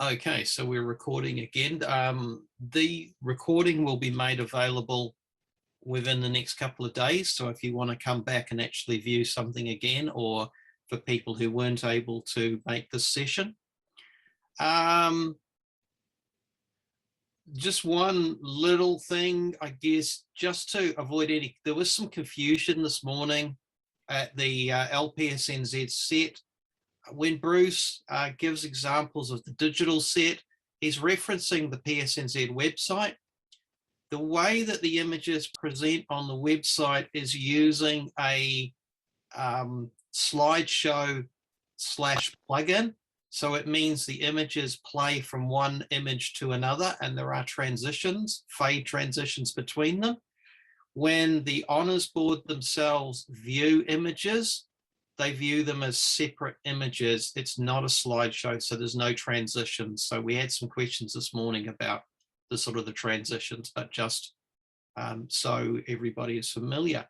Okay, so we're recording again. The recording will be made available within the next couple of days. So if you want to come back and actually view something again, or for people who weren't able to make this session. Just one little thing, I guess, just to avoid any, there was some confusion this morning at the Lpsnz set. When Bruce gives examples of the digital set, he's referencing the PSNZ website. The way that the images present on the website is using a slideshow / plugin. So it means the images play from one image to another, and there are transitions, fade transitions between them. When the Honours Board themselves view images, they view them as separate images. It's not a slideshow, so there's no transitions. So we had some questions this morning about the sort of the transitions, but just so everybody is familiar.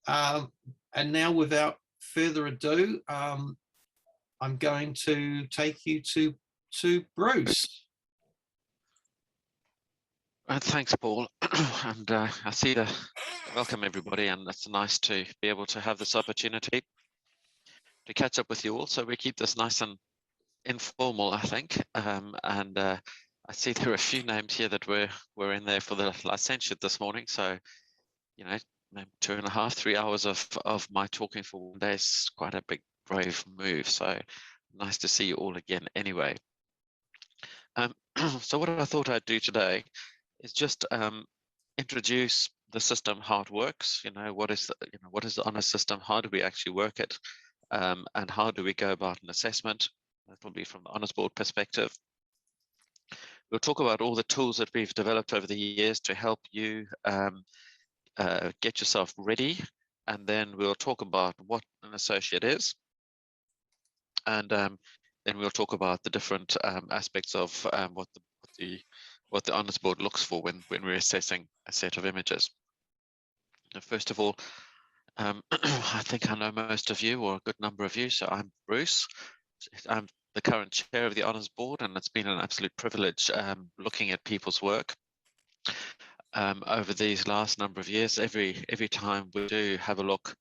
And now, without further ado, I'm going to take you to Bruce. Thanks, Paul. And I see the welcome everybody, and it's nice to be able to have this opportunity to catch up with you all. So we keep this nice and informal, I think. I see there are a few names here that were in there for the licensure this morning. So, you know, maybe 2.5, 3 hours of my talking for one day is quite a big, brave move. So nice to see you all again anyway. So what I thought I'd do today is just introduce the system, how it works. You know, what is the honours system? How do we actually work it? And how do we go about an assessment? That will be from the Honours Board perspective. We'll talk about all the tools that we've developed over the years to help you get yourself ready. And then we'll talk about what an associate is. And then we'll talk about the different aspects of what the Honours Board looks for when we're assessing a set of images. Now, first of all, I think I know most of you, or a good number of you. So I'm Bruce. I'm the current chair of the Honours Board, and it's been an absolute privilege looking at people's work over these last number of years. Every time we do have a look,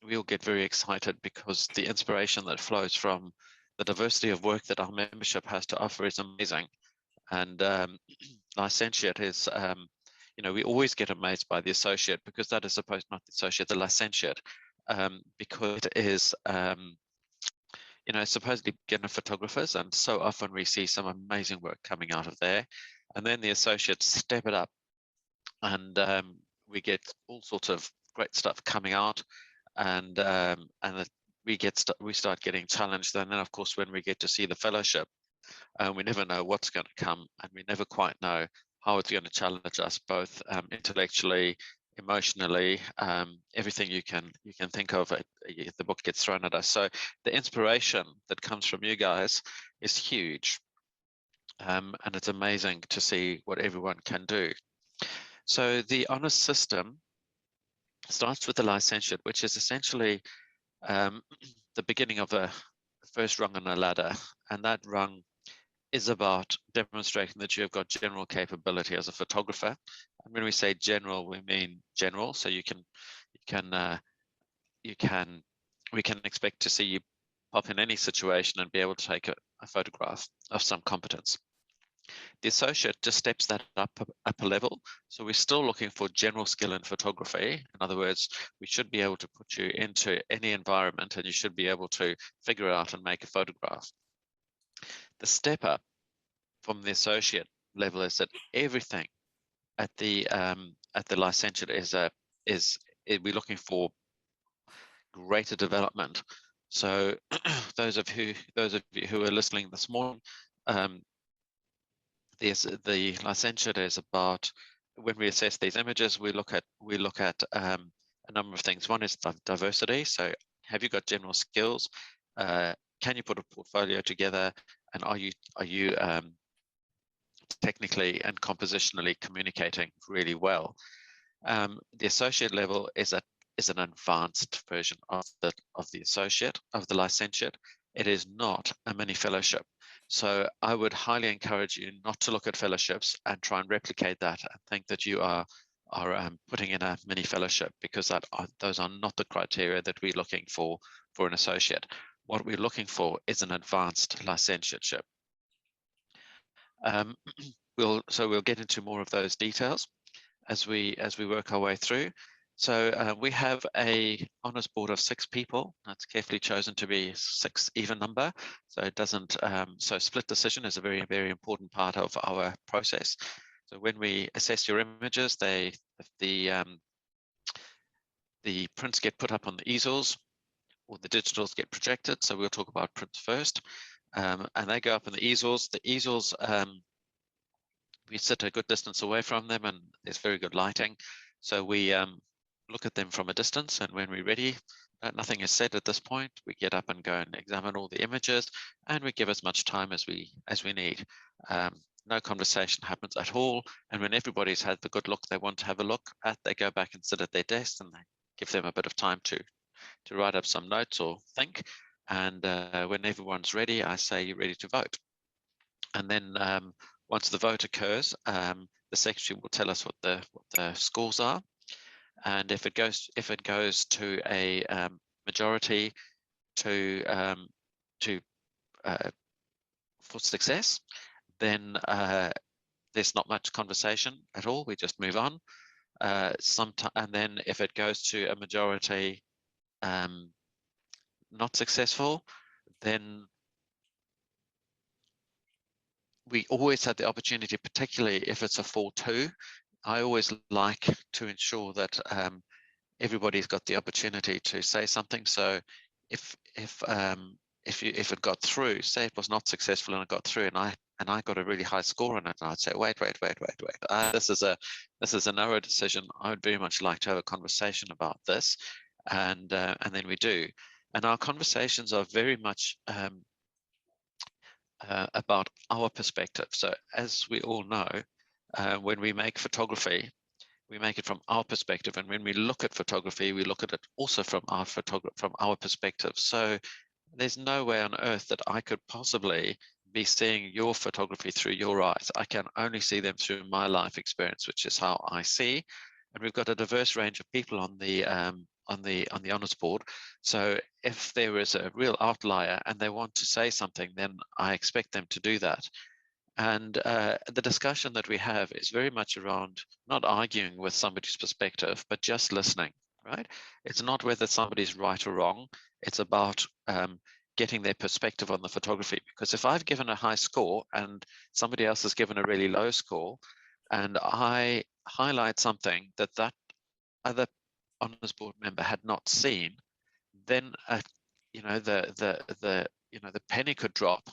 we all get very excited because the inspiration that flows from the diversity of work that our membership has to offer is amazing. And licentiate is, you know, we always get amazed by the associate, because that is supposed, not the associate, the licentiate, because it is, you know, supposedly beginner photographers, and so often we see some amazing work coming out of there. And then the associates step it up, and we get all sorts of great stuff coming out, and we start getting challenged. And then, of course, when we get to see the fellowship, we never know what's going to come, and we never quite know how it's going to challenge us, both intellectually, emotionally, everything you can think of. The book gets thrown at us. So the inspiration that comes from you guys is huge, and it's amazing to see what everyone can do. So the honours system starts with the licentiate, which is essentially the beginning of the first rung on a ladder, and that rung is about demonstrating that you've got general capability as a photographer. And when we say general, we mean general. So we can expect to see you pop in any situation and be able to take a photograph of some competence. The associate just steps that up a level. So we're still looking for general skill in photography. In other words, we should be able to put you into any environment and you should be able to figure out and make a photograph. The step up from the associate level is that everything at the licentiate is we're looking for greater development. So those of you who are listening this morning, the licentiate is about, when we assess these images, we look at a number of things. One is diversity. So have you got general skills? Can you put a portfolio together? And are you technically and compositionally communicating really well? The associate level is an advanced version of the associate, of the licentiate. It is not a mini fellowship. So I would highly encourage you not to look at fellowships and try and replicate that and think that you are putting in a mini fellowship, because those are not the criteria that we're looking for an associate. What we're looking for is an advanced licentiateship. We'll get into more of those details as we work our way through. So we have a honours board of 6 people. That's carefully chosen to be 6 even number. So it doesn't. So split decision is a very, very important part of our process. So when we assess your images, the prints get put up on the easels, or the digitals get projected. So we'll talk about prints first, and they go up on the easels. The easels, we sit a good distance away from them, and there's very good lighting. So we look at them from a distance, and when we're ready, nothing is said at this point. We get up and go and examine all the images, and we give as much time as we need. No conversation happens at all, and when everybody's had the good look they want to have a look at, they go back and sit at their desks, and they give them a bit of time to write up some notes or think. And when everyone's ready, I say, you're ready to vote. And then once the vote occurs, the secretary will tell us what the scores are. And if it goes to a majority for success, then there's not much conversation at all. We just move on. And then if it goes to a majority not successful, then we always have the opportunity, particularly if it's a 4-2. I always like to ensure that everybody's got the opportunity to say something. So if it got through, say it was not successful and it got through, and I got a really high score on it, and I'd say, wait. This is a no decision. I would very much like to have a conversation about this, and then we do. And our conversations are very much about our perspective. So as we all know, when we make photography, we make it from our perspective, and when we look at photography, we look at it also from our perspective. So there's no way on earth that I could possibly be seeing your photography through your eyes. I can only see them through my life experience, which is how I see. And we've got a diverse range of people on the honours board. So if there is a real outlier and they want to say something, then I expect them to do that. And the discussion that we have is very much around not arguing with somebody's perspective, but just listening, right? It's not whether somebody's right or wrong. It's about getting their perspective on the photography. Because if I've given a high score and somebody else has given a really low score, and I highlight something that other honours board member had not seen, then the penny could drop,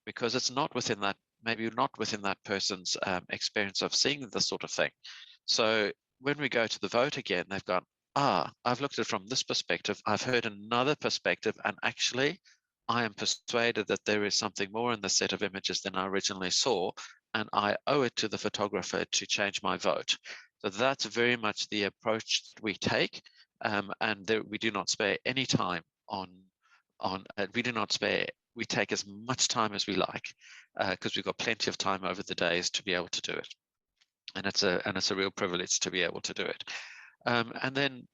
because it's not within that, maybe not within that person's experience of seeing this sort of thing. So when we go to the vote again, they've gone, I've looked at it from this perspective, I've heard another perspective, and actually I am persuaded that there is something more in the set of images than I originally saw, and I owe it to the photographer to change my vote. So that's very much the approach that we take, and we do not spare any time we take as much time as we like, because we've got plenty of time over the days to be able to do it, and it's a real privilege to be able to do it. And then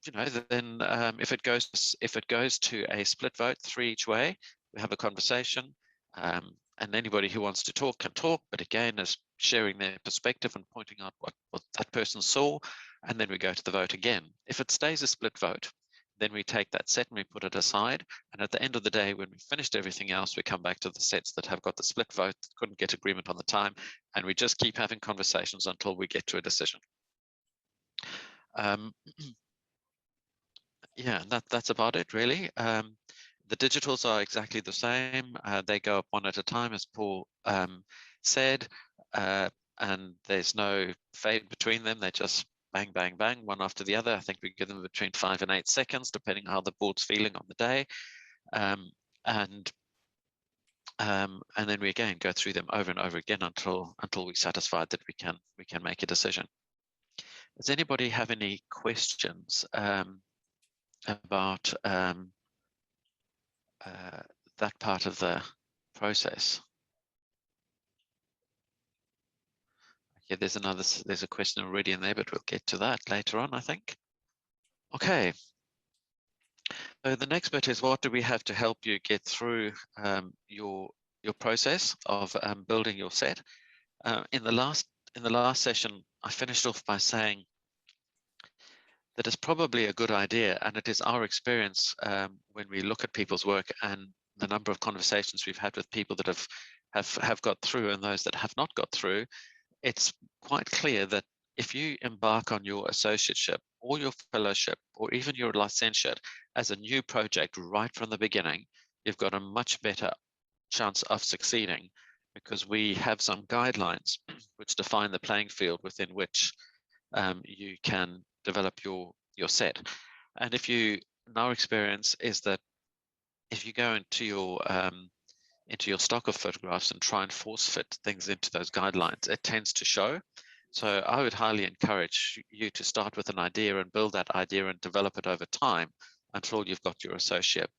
if it goes to a split vote, 3 each way, we have a conversation, and anybody who wants to talk can talk, but again, is sharing their perspective and pointing out what that person saw, and then we go to the vote again. If it stays a split vote, then we take that set and we put it aside, and at the end of the day, when we've finished everything else, we come back to the sets that have got the split vote, couldn't get agreement on the time, and we just keep having conversations until we get to a decision. Yeah, that's about it, really. The digitals are exactly the same. They go up one at a time, as Paul said, and there's no fade between them. They just bang, bang, bang, one after the other. I think we give them between 5 and 8 seconds, depending on how the board's feeling on the day. And then we again go through them over and over again until we're satisfied that we can make a decision. Does anybody have any questions about that part of the process? Yeah, there's a question already in there, but we'll get to that later on, I think. Okay. So the next bit is, what do we have to help you get through your process of building your set? In the last session, I finished off by saying that it's probably a good idea, and it is our experience when we look at people's work and the number of conversations we've had with people that have got through and those that have not got through. It's quite clear that if you embark on your associateship or your fellowship or even your licentiate as a new project right from the beginning, you've got a much better chance of succeeding, because we have some guidelines which define the playing field within which you can develop your set. And our experience is that if you go into your stock of photographs and try and force fit things into those guidelines, it tends to show. So I would highly encourage you to start with an idea and build that idea and develop it over time until you've got your associate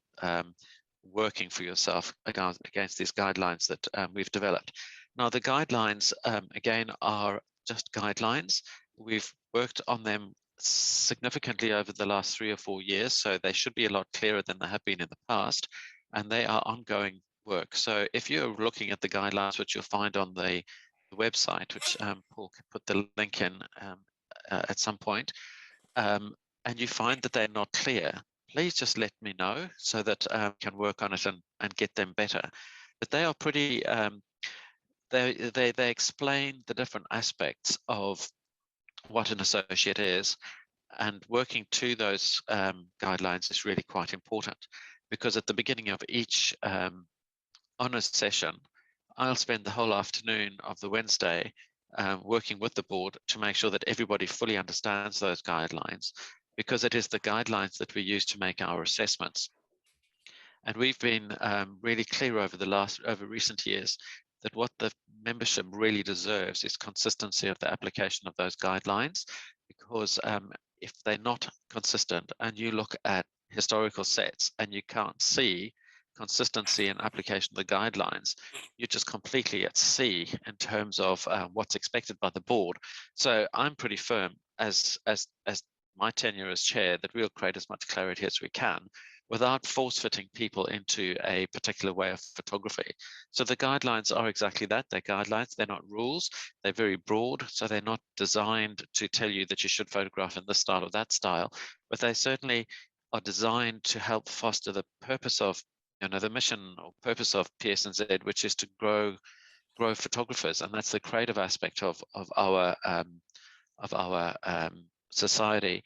working for yourself against these guidelines that we've developed. Now, the guidelines, again, are just guidelines. We've worked on them significantly over the last 3 or 4 years, so they should be a lot clearer than they have been in the past, and they are ongoing work. So if you're looking at the guidelines, which you'll find on the website, which Paul can put the link in at some point, and you find that they're not clear, please just let me know so that we can work on it and get them better. But they are pretty, they explain the different aspects of what an associate is, and working to those guidelines is really quite important, because at the beginning of each honours session, I'll spend the whole afternoon of the Wednesday working with the board to make sure that everybody fully understands those guidelines, because it is the guidelines that we use to make our assessments. And we've been really clear over recent years that what the membership really deserves is consistency of the application of those guidelines, because if they're not consistent and you look at historical sets and you can't see consistency in application of the guidelines, you're just completely at sea in terms of what's expected by the board. So I'm pretty firm as my tenure as chair that we'll create as much clarity as we can without force-fitting people into a particular way of photography. So the guidelines are exactly that. They're guidelines, they're not rules. They're very broad, so they're not designed to tell you that you should photograph in this style or that style, but they certainly are designed to help foster the purpose of, the mission or purpose of PSNZ, which is to grow photographers, and that's the creative aspect of our society.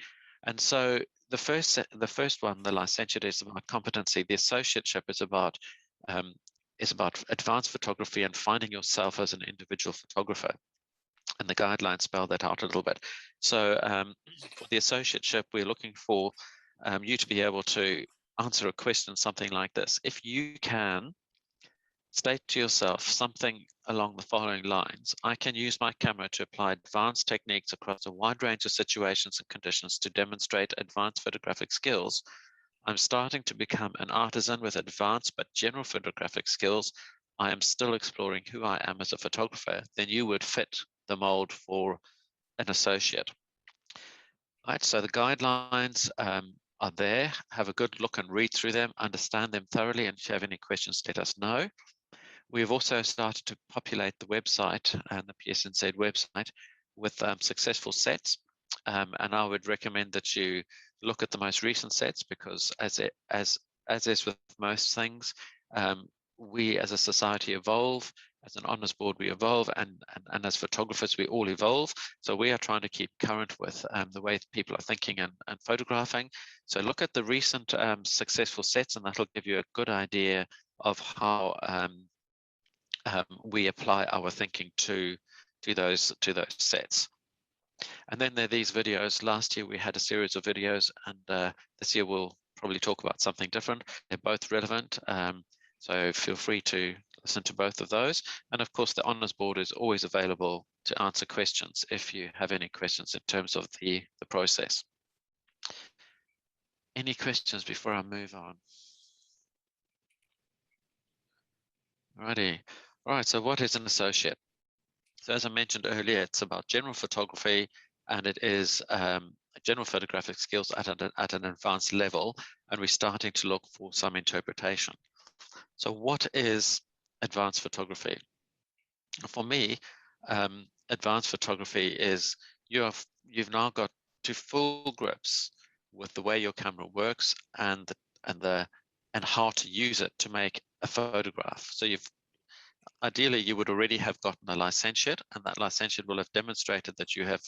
And so the first one, the licentiate, is about competency. The associateship is about advanced photography and finding yourself as an individual photographer. And the guidelines spell that out a little bit. So for the associateship, we're looking for you to be able to answer a question something like this. If you can state to yourself something along the following lines: I can use my camera to apply advanced techniques across a wide range of situations and conditions to demonstrate advanced photographic skills. I'm starting to become an artisan with advanced but general photographic skills. I am still exploring who I am as a photographer. Then you would fit the mold for an associate. Right, so the guidelines are there. Have a good look and read through them, understand them thoroughly, and if you have any questions, let us know. We've also started to populate the website and the PSNZ website with successful sets, and I would recommend that you look at the most recent sets, because as is with most things, we as a society evolve. As an honours board, we evolve, and as photographers, we all evolve. So we are trying to keep current with the way people are thinking and photographing. So look at the recent successful sets, and that'll give you a good idea of how we apply our thinking to those sets. And then there are these videos. Last year we had a series of videos, and this year we'll probably talk about something different. They're both relevant, so feel free to listen to both of those. And of course, the Honours Board is always available to answer questions if you have any questions in terms of the process. Any questions before I move on? Alrighty. All right, so what is an associate? So as I mentioned earlier, it's about general photography, and it is general photographic skills at an advanced level, and we're starting to look for some interpretation. So what is advanced photography? For me, advanced photography is you've now got to full grips with the way your camera works and how to use it to make a photograph. So ideally you would already have gotten a licentiate, and that licentiate will have demonstrated that you have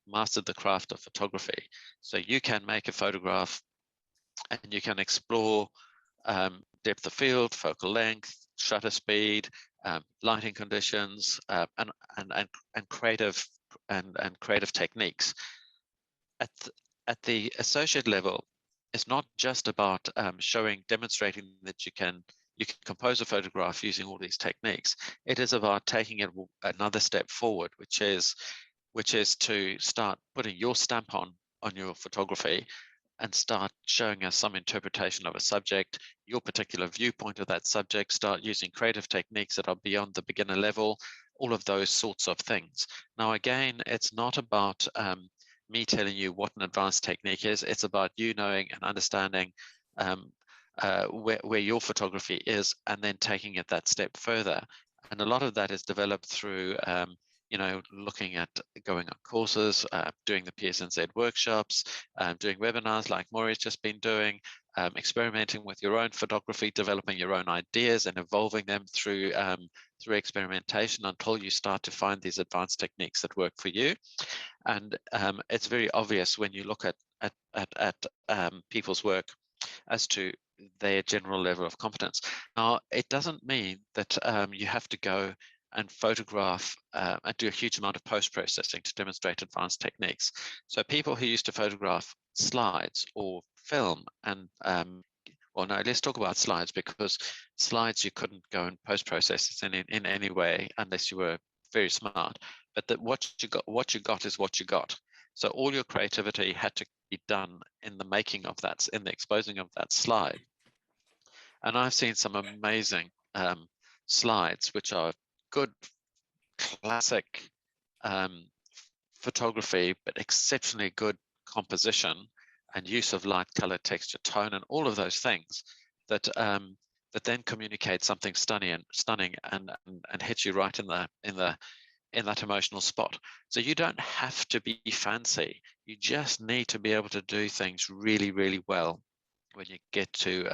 mastered the craft of photography. So you can make a photograph and you can explore depth of field, focal length, shutter speed, lighting conditions, and creative techniques. At the associate level, it's not just about demonstrating that you can compose a photograph using all these techniques. It is about taking it another step forward, which is to start putting your stamp on your photography and start showing us some interpretation of a subject, your particular viewpoint of that subject, start using creative techniques that are beyond the beginner level, all of those sorts of things. Now, again, it's not about me telling you what an advanced technique is. It's about you knowing and understanding where your photography is, and then taking it that step further. And a lot of that is developed through looking at going on courses, doing the PSNZ workshops, doing webinars like Maury's just been doing, experimenting with your own photography, developing your own ideas and evolving them through experimentation until you start to find these advanced techniques that work for you. And it's very obvious when you look at people's work as to their general level of competence. Now, it doesn't mean that you have to go and photograph and do a huge amount of post-processing to demonstrate advanced techniques. So people who used to photograph slides or film and well, no, let's talk about slides, because slides you couldn't go and post-process in any way unless you were very smart. But what you got is what you got. So all your creativity had to be done in the making of that, in the exposing of that slide. And I've seen some amazing slides, which are good classic photography, but exceptionally good composition and use of light, color, texture, tone, and all of those things that then communicate something stunning and hit you right in that emotional spot. So you don't have to be fancy. You just need to be able to do things really, really well when you get to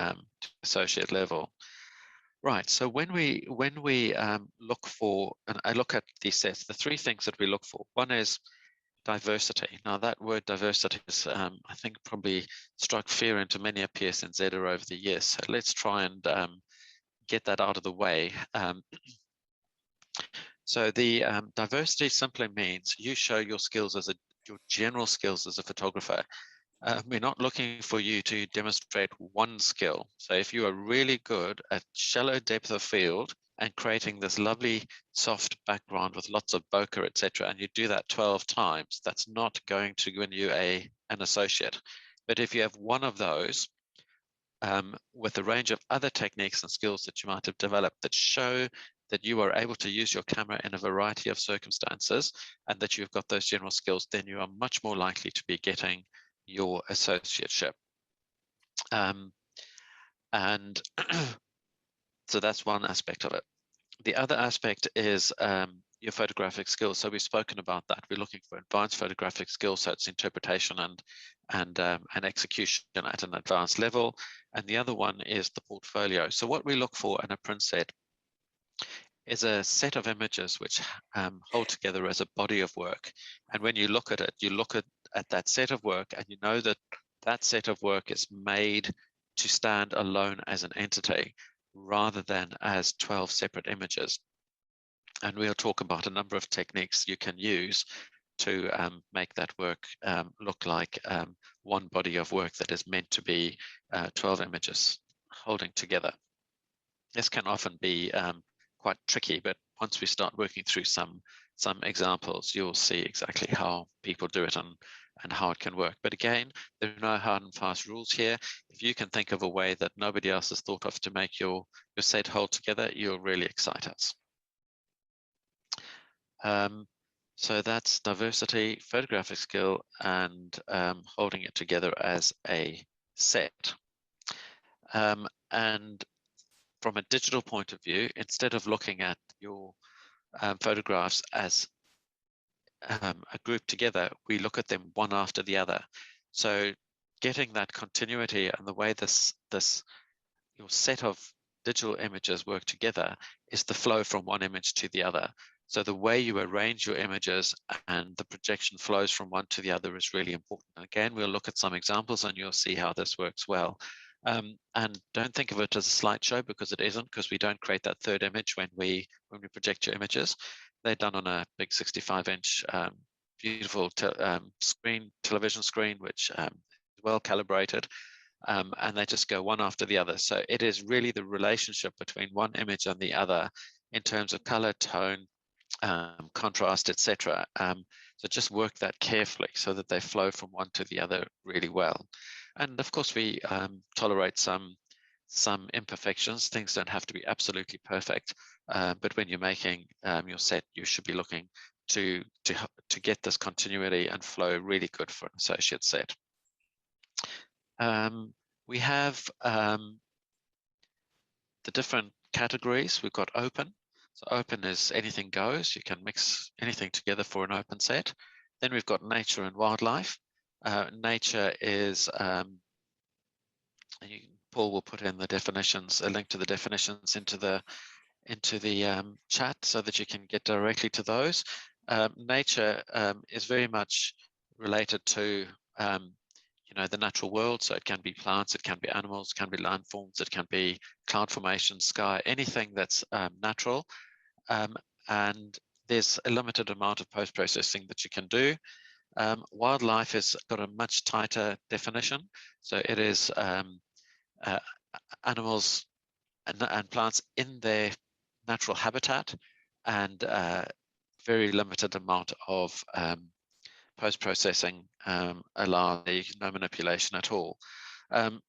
associate level. Right. So when we look for, and I look at these sets, the three things that we look for. One is diversity. Now that word diversity is, I think, probably struck fear into many a PSNZer over the years. So let's try and get that out of the way. So the diversity simply means you show your skills your general skills as a photographer. We're not looking for you to demonstrate one skill. So if you are really good at shallow depth of field and creating this lovely soft background with lots of bokeh, etc., and you do that 12 times, that's not going to win you an associate. But if you have one of those with a range of other techniques and skills that you might have developed that show that you are able to use your camera in a variety of circumstances and that you've got those general skills, then you are much more likely to be getting your associateship. And so that's one aspect of it. The other aspect is your photographic skills. So we've spoken about that. We're looking for advanced photographic skills, so it's interpretation and execution at an advanced level. And the other one is the portfolio. So what we look for in a print set is a set of images which hold together as a body of work. And when you look at it, you look at that set of work and you know that that set of work is made to stand alone as an entity rather than as 12 separate images. And we'll talk about a number of techniques you can use to make that work look like one body of work that is meant to be 12 images holding together. This can often be quite tricky, but once we start working through some examples, you'll see exactly how people do it and how it can work. But again, there are no hard and fast rules here. If you can think of a way that nobody else has thought of to make your set hold together, you'll really excite us. So that's diversity, photographic skill, and holding it together as a set. And from a digital point of view, instead of looking at your photographs as a group together, we look at them one after the other. So getting that continuity and the way your set of digital images work together is the flow from one image to the other. So the way you arrange your images and the projection flows from one to the other is really important. Again, we'll look at some examples and you'll see how this works well. And don't think of it as a slideshow, because it isn't, because we don't create that third image when we project your images. They're done on a big 65-inch beautiful television screen, which is well calibrated. And they just go one after the other. So it is really the relationship between one image and the other in terms of color, tone, contrast, etc. So just work that carefully so that they flow from one to the other really well. And of course, we tolerate some imperfections. Things don't have to be absolutely perfect, but when you're making your set, you should be looking to get this continuity and flow really good for an associate set. We have the different categories. We've got open. So open is anything goes. You can mix anything together for an open set. Then we've got nature and wildlife. Nature is, Paul will put in the definitions, a link to the definitions into the chat so that you can get directly to those. Nature is very much related to the natural world. So it can be plants, it can be animals, it can be landforms, it can be cloud formation, sky, anything that's natural. And there's a limited amount of post-processing that you can do. Wildlife has got a much tighter definition. So it is animals and plants in their natural habitat, and very limited amount of post-processing allowed, no manipulation at all.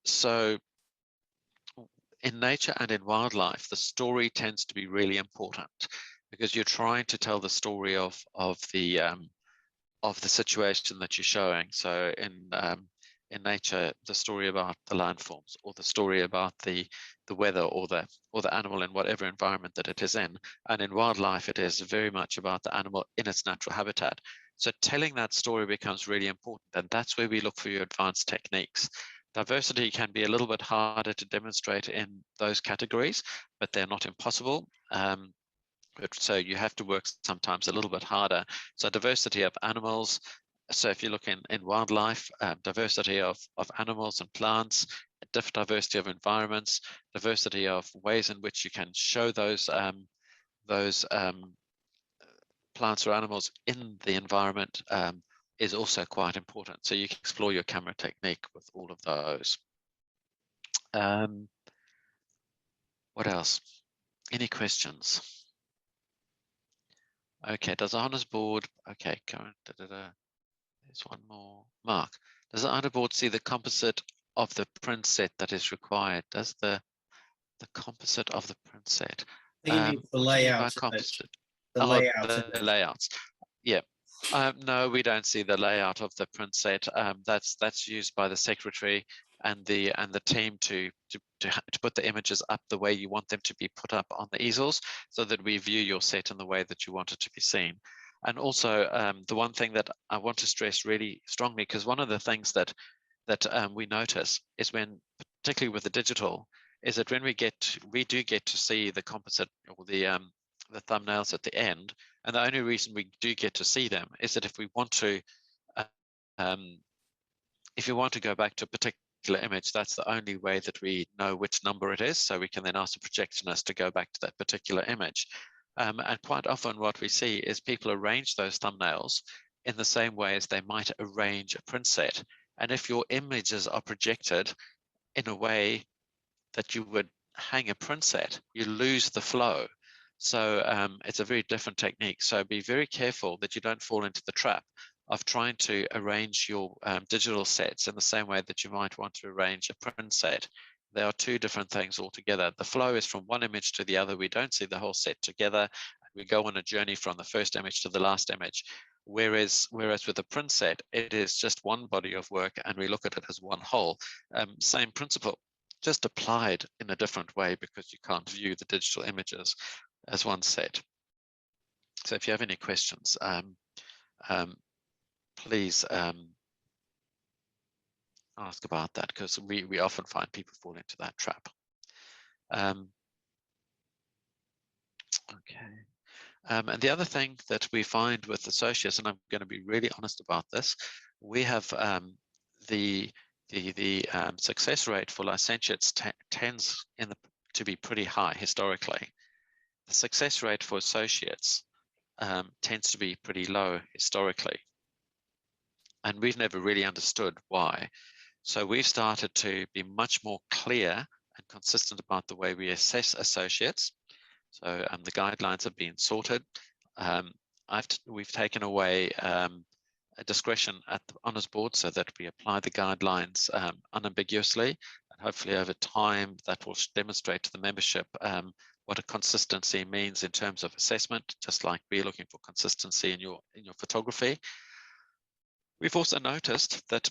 So in nature and in wildlife, the story tends to be really important, because you're trying to tell the story of the situation that you're showing. So in nature, the story about the landforms, or the story about the weather, or the animal in whatever environment that it is in. And in wildlife, it is very much about the animal in its natural habitat. So telling that story becomes really important, and that's where we look for your advanced techniques. Diversity can be a little bit harder to demonstrate in those categories, but they're not impossible. So you have to work sometimes a little bit harder. So diversity of animals. So if you look in wildlife, diversity of animals and plants, diversity of environments, diversity of ways in which you can show those plants or animals in the environment is also quite important. So you can explore your camera technique with all of those. What else? Any questions? Okay, does the Honours Board, okay, current, there's one more. Mark, does the Honours Board see the composite of the print set that is required? Does the composite of the print set? I think you mean the layouts. Composite? The layouts. The layouts. Yeah. No, we don't see the layout of the print set. That's used by the secretary and the team to put the images up the way you want them to be put up on the easels, so that we view your set in the way that you want it to be seen. And also, the one thing that I want to stress really strongly, because one of the things that we notice is particularly with the digital, is that when we do get to see the composite, or the thumbnails at the end, and the only reason we do get to see them is that if we want to go back to a particular image, that's the only way that we know which number it is, so we can then ask the projectionist to go back to that particular image. And quite often what we see is people arrange those thumbnails in the same way as they might arrange a print set. And if your images are projected in a way that you would hang a print set, you lose the flow. So it's a very different technique. So be very careful that you don't fall into the trap of trying to arrange your digital sets in the same way that you might want to arrange a print set. They are two different things altogether. The flow is from one image to the other. We don't see the whole set together, We go on a journey from the first image to the last image. Whereas with the print set, it is just one body of work and we look at it as one whole. Same principle, just applied in a different way because you can't view the digital images as one set. So if you have any questions, please ask about that, because we often find people fall into that trap. Okay. And the other thing that we find with associates, and I'm going to be really honest about this, we have the success rate for licentiates tends to be pretty high historically. The success rate for associates tends to be pretty low historically. And we've never really understood why. So we've started to be much more clear and consistent about the way we assess associates. So the guidelines have been sorted. We've taken away a discretion at the Honours Board so that we apply the guidelines unambiguously. And hopefully over time that will demonstrate to the membership what a consistency means in terms of assessment, just like we're looking for consistency in your photography. We've also noticed that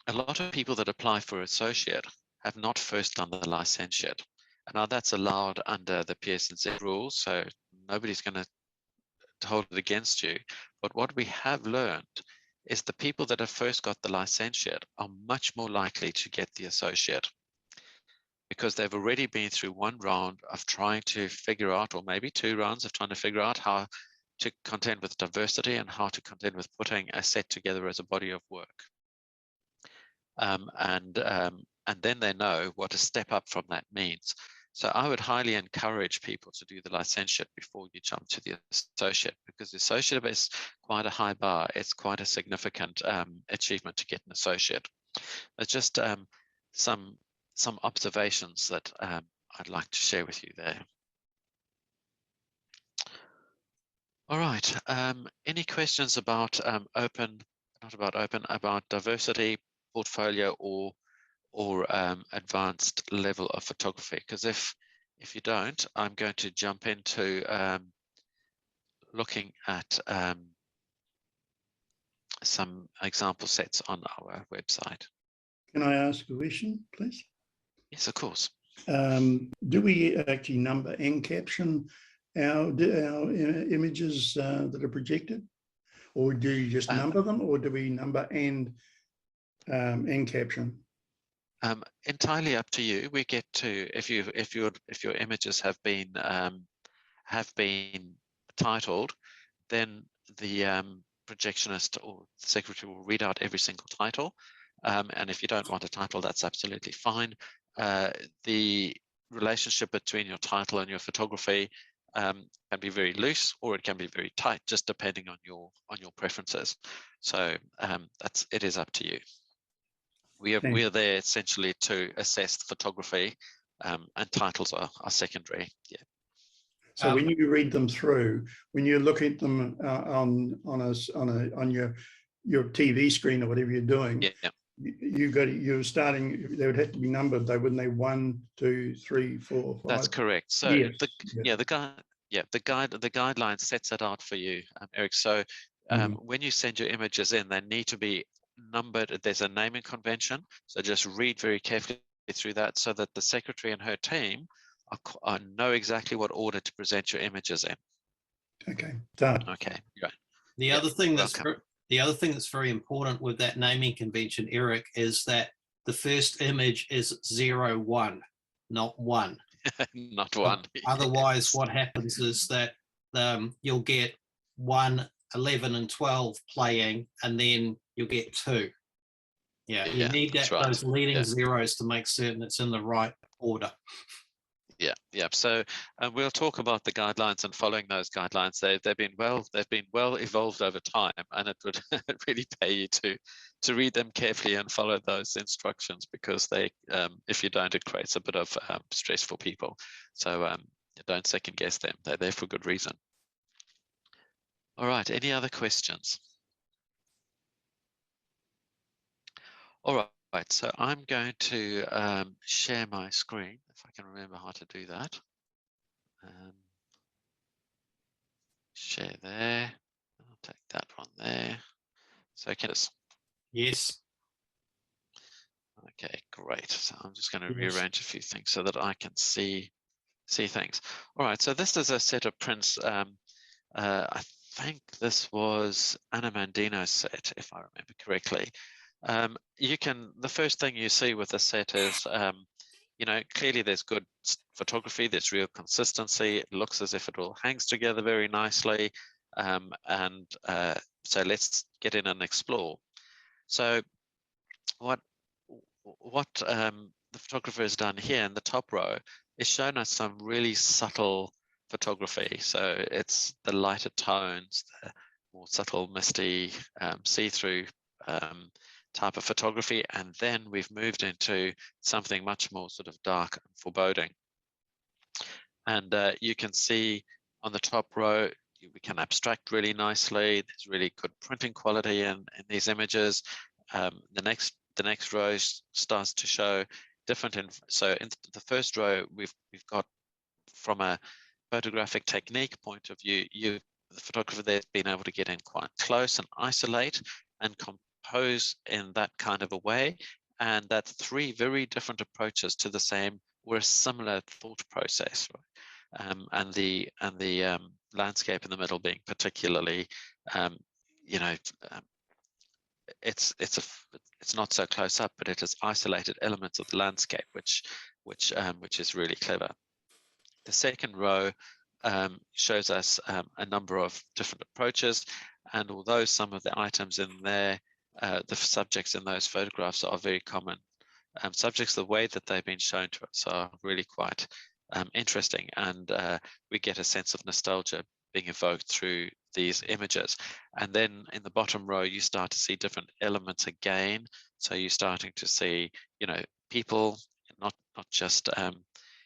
a lot of people that apply for associate have not first done the licentiate. And now that's allowed under the PSNZ rules, so nobody's going to hold it against you. But what we have learned is the people that have first got the licentiate are much more likely to get the associate, because they've already been through one round of trying to figure out, or maybe two rounds of trying to figure out how to contend with diversity and how to contend with putting a set together as a body of work. And then they know what a step up from that means. So I would highly encourage people to do the licentiate before you jump to the associate, because the associate is quite a high bar. It's quite a significant achievement to get an associate. But just some observations that I'd like to share with you there. All right. Any questions about about diversity, portfolio, or advanced level of photography? Because if you don't, I'm going to jump into looking at some example sets on our website. Can I ask a question, please? Yes, of course. Do we actually number and caption our images that are projected, or do you just number them, or do we number and caption? Entirely up to you. We get to, if your images have been titled, then the projectionist or the secretary will read out every single title. And if you don't want a title, that's absolutely fine. The relationship between your title and your photography can be very loose, or it can be very tight, just depending on your preferences. So it is up to you. We are there essentially to assess the photography, and titles are secondary. Yeah. So when you read them through, when you look at them on your TV screen or whatever you're doing, yeah. you're starting. They would have to be numbered, though, wouldn't they? 1, 2, 3, 4, 5. That's correct. So yes. the guideline sets it out for you, Eric. So when you send your images in, they need to be numbered. There's a naming convention, so just read very carefully through that so that the secretary and her team know exactly what order to present your images in. Okay, done. Okay, right. The other thing that's very important with that naming convention, Eric, is that the first image is 0, 1, not 1. Not 1. Otherwise, what happens is that you'll get 1, 11, and 12 playing, and then you'll get 2. Yeah, you need those leading zeros to make certain it's in the right order. Yeah. So we'll talk about the guidelines and following those guidelines. They've been well evolved over time, and it would really pay you to read them carefully and follow those instructions, because they, if you don't, it creates a bit of stress for people. So don't second guess them. They're there for good reason. All right. Any other questions? All right. So I'm going to share my screen, if I can remember how to do that. share there. I'll take that one there. So can this. Yes. Okay, great. So I'm just going to Yes. rearrange a few things so that I can see things. All right, so this is a set of prints. I think this was Anna Mandino's set, if I remember correctly. The first thing you see with the set is, you know, clearly there's good photography, there's real consistency. It looks as if it all hangs together very nicely. So let's get in and explore. So what the photographer has done here in the top row is shown us some really subtle photography. So it's the lighter tones, the more subtle, misty, see-through type of photography. And then we've moved into something much more sort of dark and foreboding. And you can see on the top row, we can abstract really nicely. There's really good printing quality in these images. The next row starts to show different. So in the first row, we've got, from a photographic technique point of view, the photographer there's been able to get in quite close and isolate and compose in that kind of a way. And that's three very different approaches to the same or a similar thought process, right? And the landscape in the middle being particularly, you know, it's not so close up, but it has isolated elements of the landscape, which is really clever. The second row shows us a number of different approaches, and although some of the items in there, the subjects in those photographs are very common subjects, the way that they've been shown to us are really quite interesting, and we get a sense of nostalgia being evoked through these images. And then in the bottom row, you start to see different elements again. So you're starting to see, you know, people, not just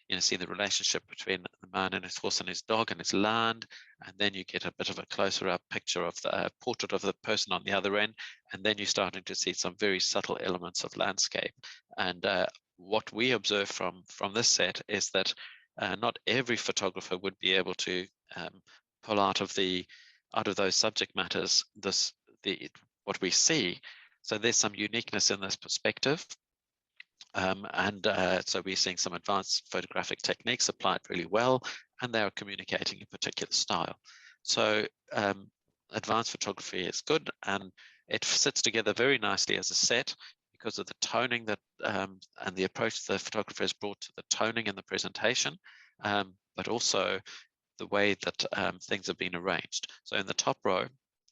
you know, see the relationship between the man and his horse and his dog and his land, and then you get a bit of a closer up picture of the portrait of the person on the other end, and then you're starting to see some very subtle elements of landscape. And what we observe from this set is that not every photographer would be able to pull out of those subject matters what we see. So there's some uniqueness in this perspective. So we're seeing some advanced photographic techniques applied really well, and they are communicating a particular style. So advanced photography is good, and it sits together very nicely as a set because of the toning that and the approach the photographer has brought to the toning in the presentation, but also the way that things have been arranged. So in the top row,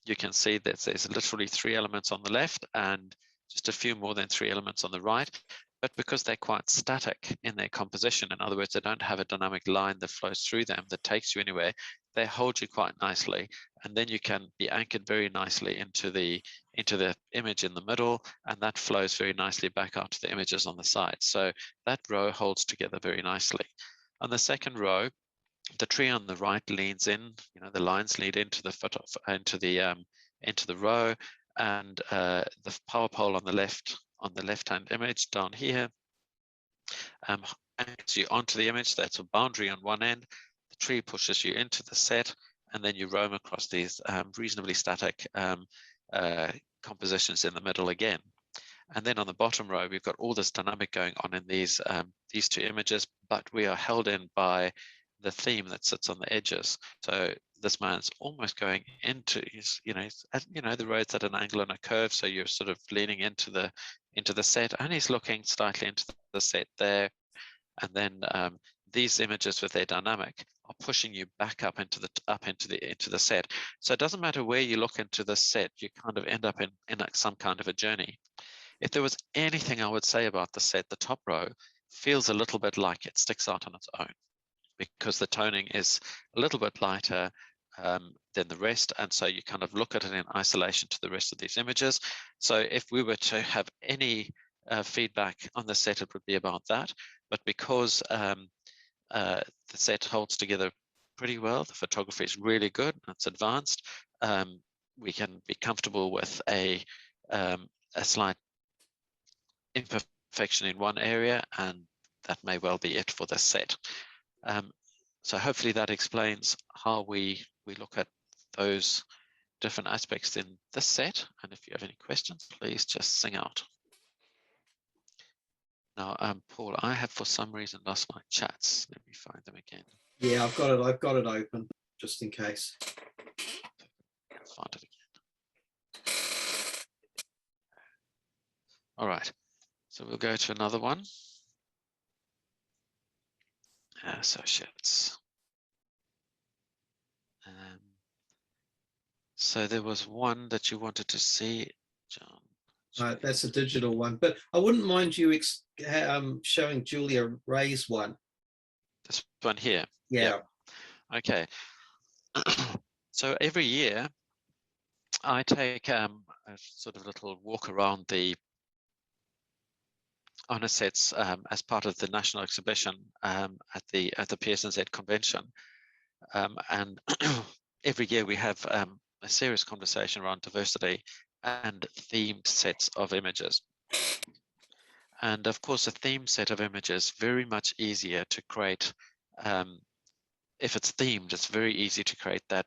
you can see that there's literally 3 elements on the left and just a few more than 3 elements on the right. But because they're quite static in their composition, in other words, they don't have a dynamic line that flows through them that takes you anywhere, they hold you quite nicely. And then you can be anchored very nicely into the image in the middle, and that flows very nicely back out to the images on the side. So that row holds together very nicely. On the second row, the tree on the right leans in, you know, the lines lead into the into the row, and the power pole on the left-hand image down here anchors you onto the image. That's a boundary on one end. The tree pushes you into the set, and then you roam across these reasonably static compositions in the middle again. And then on the bottom row, we've got all this dynamic going on in these 2 images, but we are held in by the theme that sits on the edges. So this man's almost going into his, the road's at an angle and a curve, so you're sort of leaning into the set, and he's looking slightly into the set there. And then these images with their dynamic are pushing you back up into the set. So it doesn't matter where you look into the set, you kind of end up in some kind of a journey. If there was anything I would say about the set, the top row feels a little bit like it sticks out on its own, because the toning is a little bit lighter than the rest, and so you kind of look at it in isolation to the rest of these images. So if we were to have any feedback on the set, it would be about that. But because the set holds together pretty well, the photography is really good, and it's advanced, we can be comfortable with a slight imperfection in one area, and that may well be it for the set. So hopefully that explains how we look at those different aspects in this set. And if you have any questions, please just sing out. Now, Paul, I have for some reason lost my chats. Let me find them again. Yeah, I've got it open just in case. Find it again. All right, so we'll go to another one. Associates. So there was one that you wanted to see, John. That's a digital one, but I wouldn't mind you showing Julia Ray's one. This one here. Yeah. Okay. So every year I take a sort of little walk around the honour sets as part of the national exhibition at the PSNZ convention, and every year we have a serious conversation around diversity and themed sets of images. And of course, a theme set of images very much easier to create. If it's themed, it's very easy to create that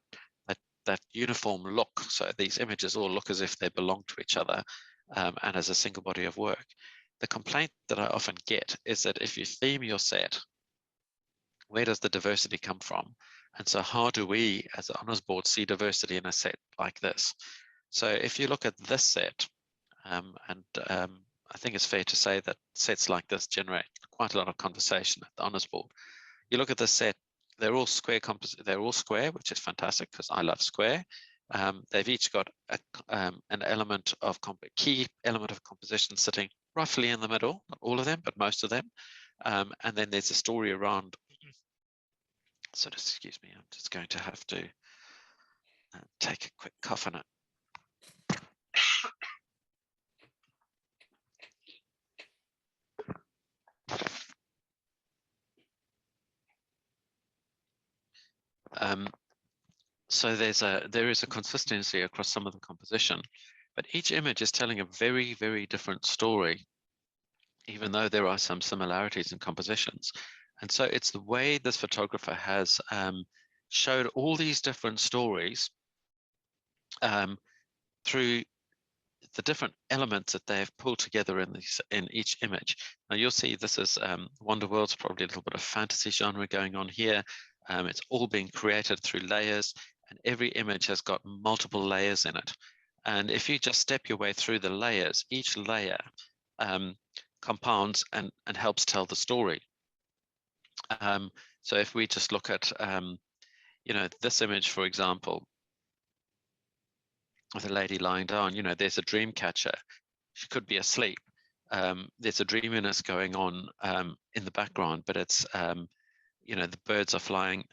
uniform look. So these images all look as if they belong to each other and as a single body of work. The complaint that I often get is that if you theme your set, where does the diversity come from? And so how do we as an Honours Board see diversity in a set like this? So if you look at this set, I think it's fair to say that sets like this generate quite a lot of conversation at the Honours Board. You look at this set, they're all square, which is fantastic because I love square. They've each got an element of key element of composition sitting roughly in the middle, not all of them, but most of them. And then there's a story around, so excuse me, I'm just going to have to take a quick cough on it. So there is a consistency across some of the composition, but each image is telling a very, very different story, even though there are some similarities in compositions. And so it's the way this photographer has showed all these different stories through the different elements that they have pulled together in each image. Now you'll see this is Wonderworld's probably a little bit of fantasy genre going on here. It's all being created through layers, and every image has got multiple layers in it. And if you just step your way through the layers, each layer compounds and helps tell the story. So if we just look at, this image, for example, with a lady lying down, there's a dream catcher. She could be asleep. There's a dreaminess going on in the background, but it's, the birds are flying.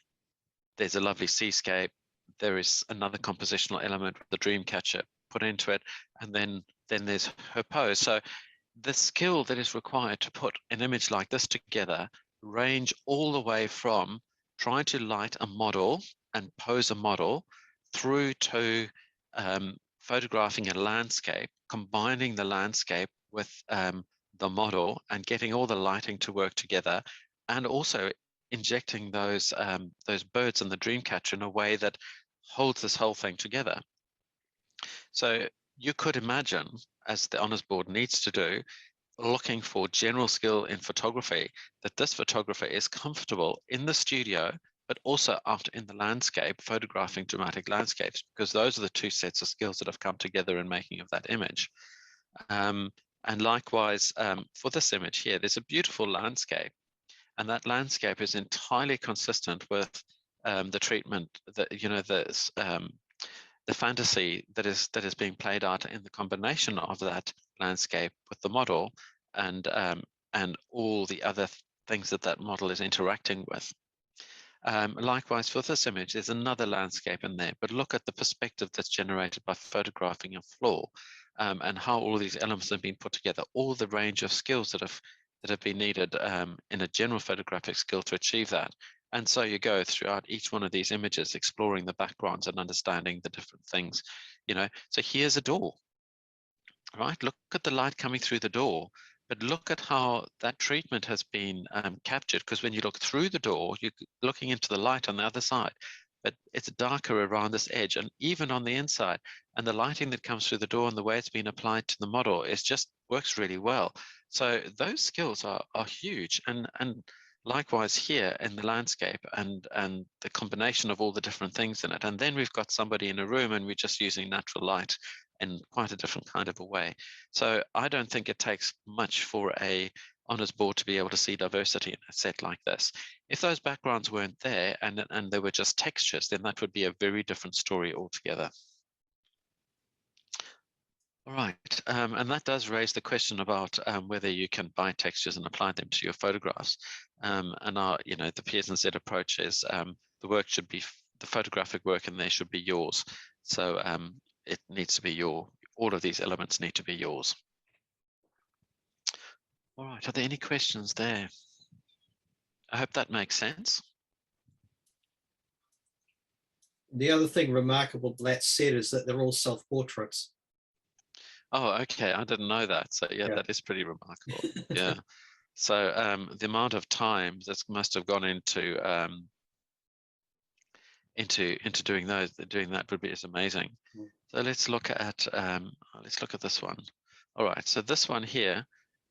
There's a lovely seascape. There is another compositional element with the dream catcher put into it. And then there's her pose. So the skill that is required to put an image like this together range all the way from trying to light a model and pose a model through to photographing a landscape, combining the landscape with the model and getting all the lighting to work together, and also injecting those birds and the dream catcher in a way that holds this whole thing together. So you could imagine, as the Honours Board needs to do, looking for general skill in photography, that this photographer is comfortable in the studio, but also out in the landscape, photographing dramatic landscapes, because those are the two sets of skills that have come together in making of that image. And likewise, for this image here, there's a beautiful landscape, and that landscape is entirely consistent with the treatment that, the fantasy that is being played out in the combination of that landscape with the model and all the other things that model is interacting with. Likewise, for this image, there's another landscape in there, but look at the perspective that's generated by photographing a floor and how all these elements have been put together, all the range of skills that have been needed in a general photographic skill to achieve that. And so you go throughout each one of these images, exploring the backgrounds and understanding the different things, So here's a door, right? Look at the light coming through the door, but look at how that treatment has been captured, because when you look through the door, you're looking into the light on the other side. but it's darker around this edge and even on the inside. And the lighting that comes through the door and the way it's been applied to the model is just works really well. So those skills are huge. And likewise here in the landscape and the combination of all the different things in it. And then we've got somebody in a room and we're just using natural light in quite a different kind of a way. So I don't think it takes much for a honours board to be able to see diversity in a set like this. If those backgrounds weren't there and they were just textures, then that would be a very different story altogether. All right, and that does raise the question about whether you can buy textures and apply them to your photographs. And our, the PSNZ approach is the work should be the photographic work, and they should be yours. So it needs to be all of these elements need to be yours. All right, are there any questions there? I hope that makes sense. The other thing remarkable that said is that they're all self-portraits. Oh, okay. I didn't know that. So yeah, that is pretty remarkable. Yeah. So the amount of time that must have gone into doing that would be is amazing. So let's look at this one. All right. So this one here,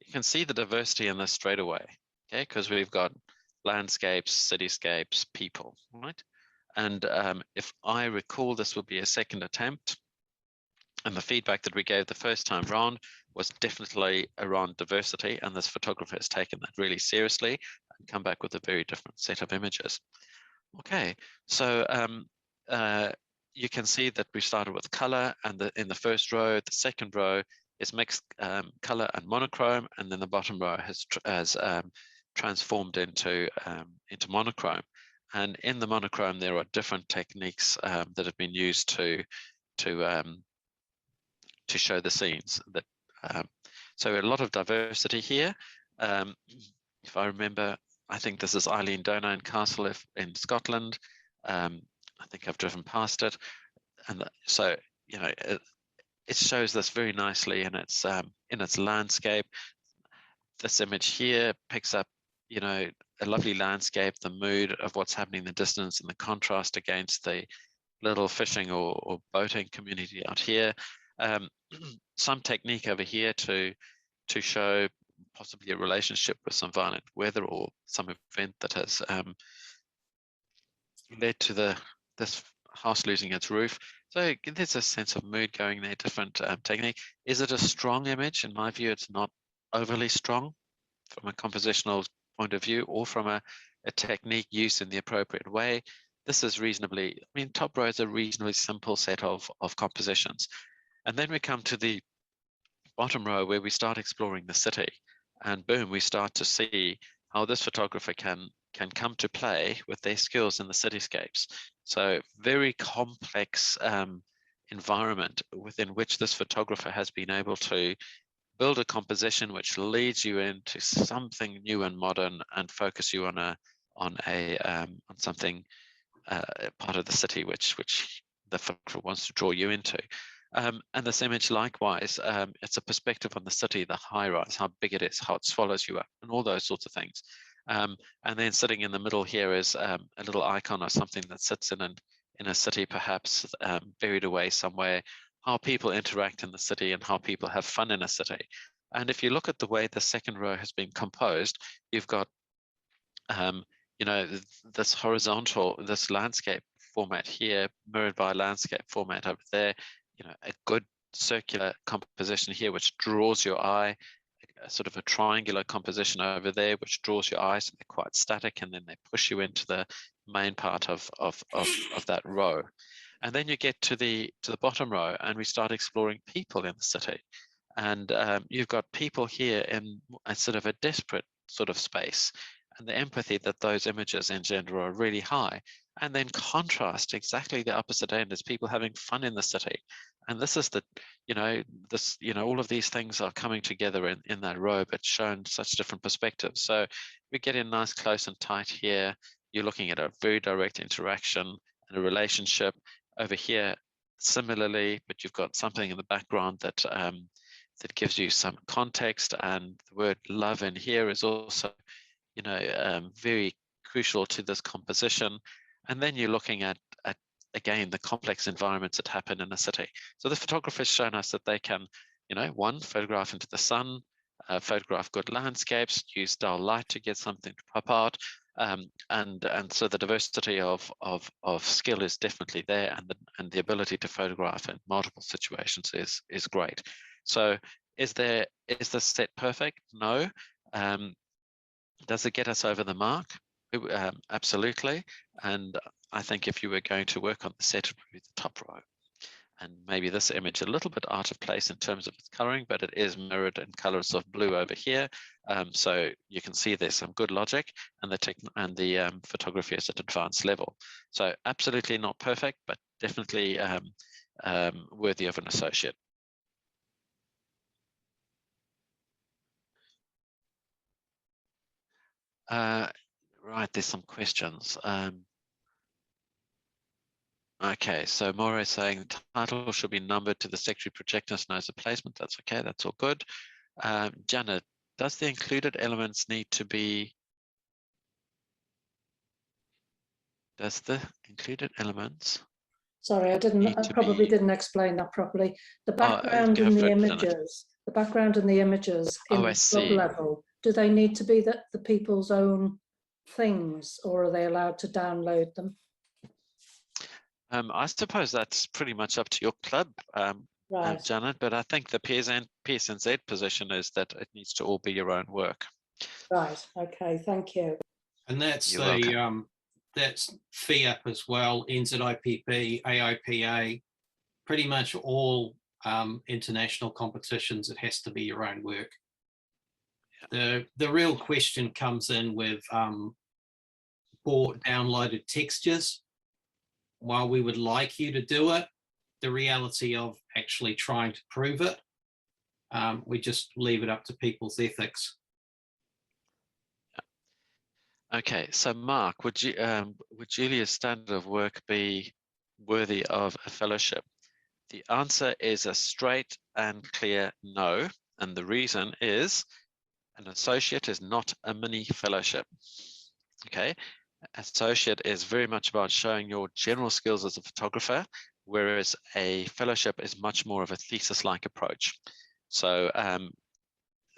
you can see the diversity in this straight away. Okay, because we've got landscapes, cityscapes, people, right? And if I recall, this would be a second attempt. And the feedback that we gave the first time round was definitely around diversity, and this photographer has taken that really seriously and come back with a very different set of images. Okay, so you can see that we started with color, and in the first row, the second row is mixed color and monochrome, and then the bottom row has transformed into monochrome. And in the monochrome, there are different techniques that have been used to show the scenes. That so a lot of diversity here. If I remember, I think this is Eileen Donagh Castle in Scotland. I think I've driven past it, and so it shows this very nicely in its landscape. This image here picks up a lovely landscape, the mood of what's happening in the distance, and the contrast against the little fishing or boating community out here. Some technique over here to show possibly a relationship with some violent weather or some event that has led to this house losing its roof. So there's a sense of mood going there, different technique. Is it a strong image? In my view, it's not overly strong from a compositional point of view or from a technique used in the appropriate way. This is reasonably, top row is a reasonably simple set of compositions. And then we come to the bottom row where we start exploring the city, and boom, we start to see how this photographer can come to play with their skills in the cityscapes. So very complex environment within which this photographer has been able to build a composition which leads you into something new and modern and focus you on something part of the city which the photographer wants to draw you into. And this image likewise, it's a perspective on the city, the high rise, how big it is, how it swallows you up, and all those sorts of things. And then sitting in the middle here is a little icon of something that sits in a city, perhaps buried away somewhere, how people interact in the city and how people have fun in a city. And if you look at the way the second row has been composed, you've got this horizontal, this landscape format here mirrored by a landscape format over there, a good circular composition here which draws your eye, a sort of a triangular composition over there which draws your eye, so they're quite static, and then they push you into the main part of that row. And then you get to the bottom row and we start exploring people in the city. And you've got people here in a sort of a desperate sort of space, and the empathy that those images engender are really high. And then contrast exactly the opposite end is people having fun in the city. And this is all of these things are coming together in that row, but shown such different perspectives. So we get in nice, close and tight here. You're looking at a very direct interaction and a relationship. Over here, similarly, but you've got something in the background that that gives you some context, and the word love in here is also very crucial to this composition. And then you're looking at again, the complex environments that happen in a city. So the photographer's shown us that they can, one, photograph into the sun, photograph good landscapes, use dull light to get something to pop out. And so the diversity of skill is definitely there, and the ability to photograph in multiple situations is great. So is the set perfect? No. Does it get us over the mark? Absolutely. And I think if you were going to work on the set, it would be the top row. And maybe this image a little bit out of place in terms of its coloring, but it is mirrored in colors of blue over here. So you can see there's some good logic, and the photography is at advanced level. So absolutely not perfect, but definitely worthy of an associate. Right, there's some questions. Okay, so Maura is saying the title should be numbered to the secondary projectors knows the placement. That's okay, that's all good. Janet, does the included elements need to be, Sorry, I probably didn't explain that properly. The background and the images, in the club level, do they need to be the people's own things, or are they allowed to download them? I suppose that's pretty much up to your club, right. Janet, but I think the PSNZ position is that it needs to all be your own work. Right, okay, thank you. And that's You're welcome. That's FIAP as well, NZIPP, AIPA, pretty much all international competitions, it has to be your own work. Yeah. The real question comes in with downloaded textures. While we would like you to do it, the reality of actually trying to prove it, we just leave it up to people's ethics. Okay, so Mark, would Julia's standard of work be worthy of a fellowship? The answer is a straight and clear no, and the reason is an associate is not a mini fellowship. Okay. Associate is very much about showing your general skills as a photographer, whereas a fellowship is much more of a thesis-like approach. So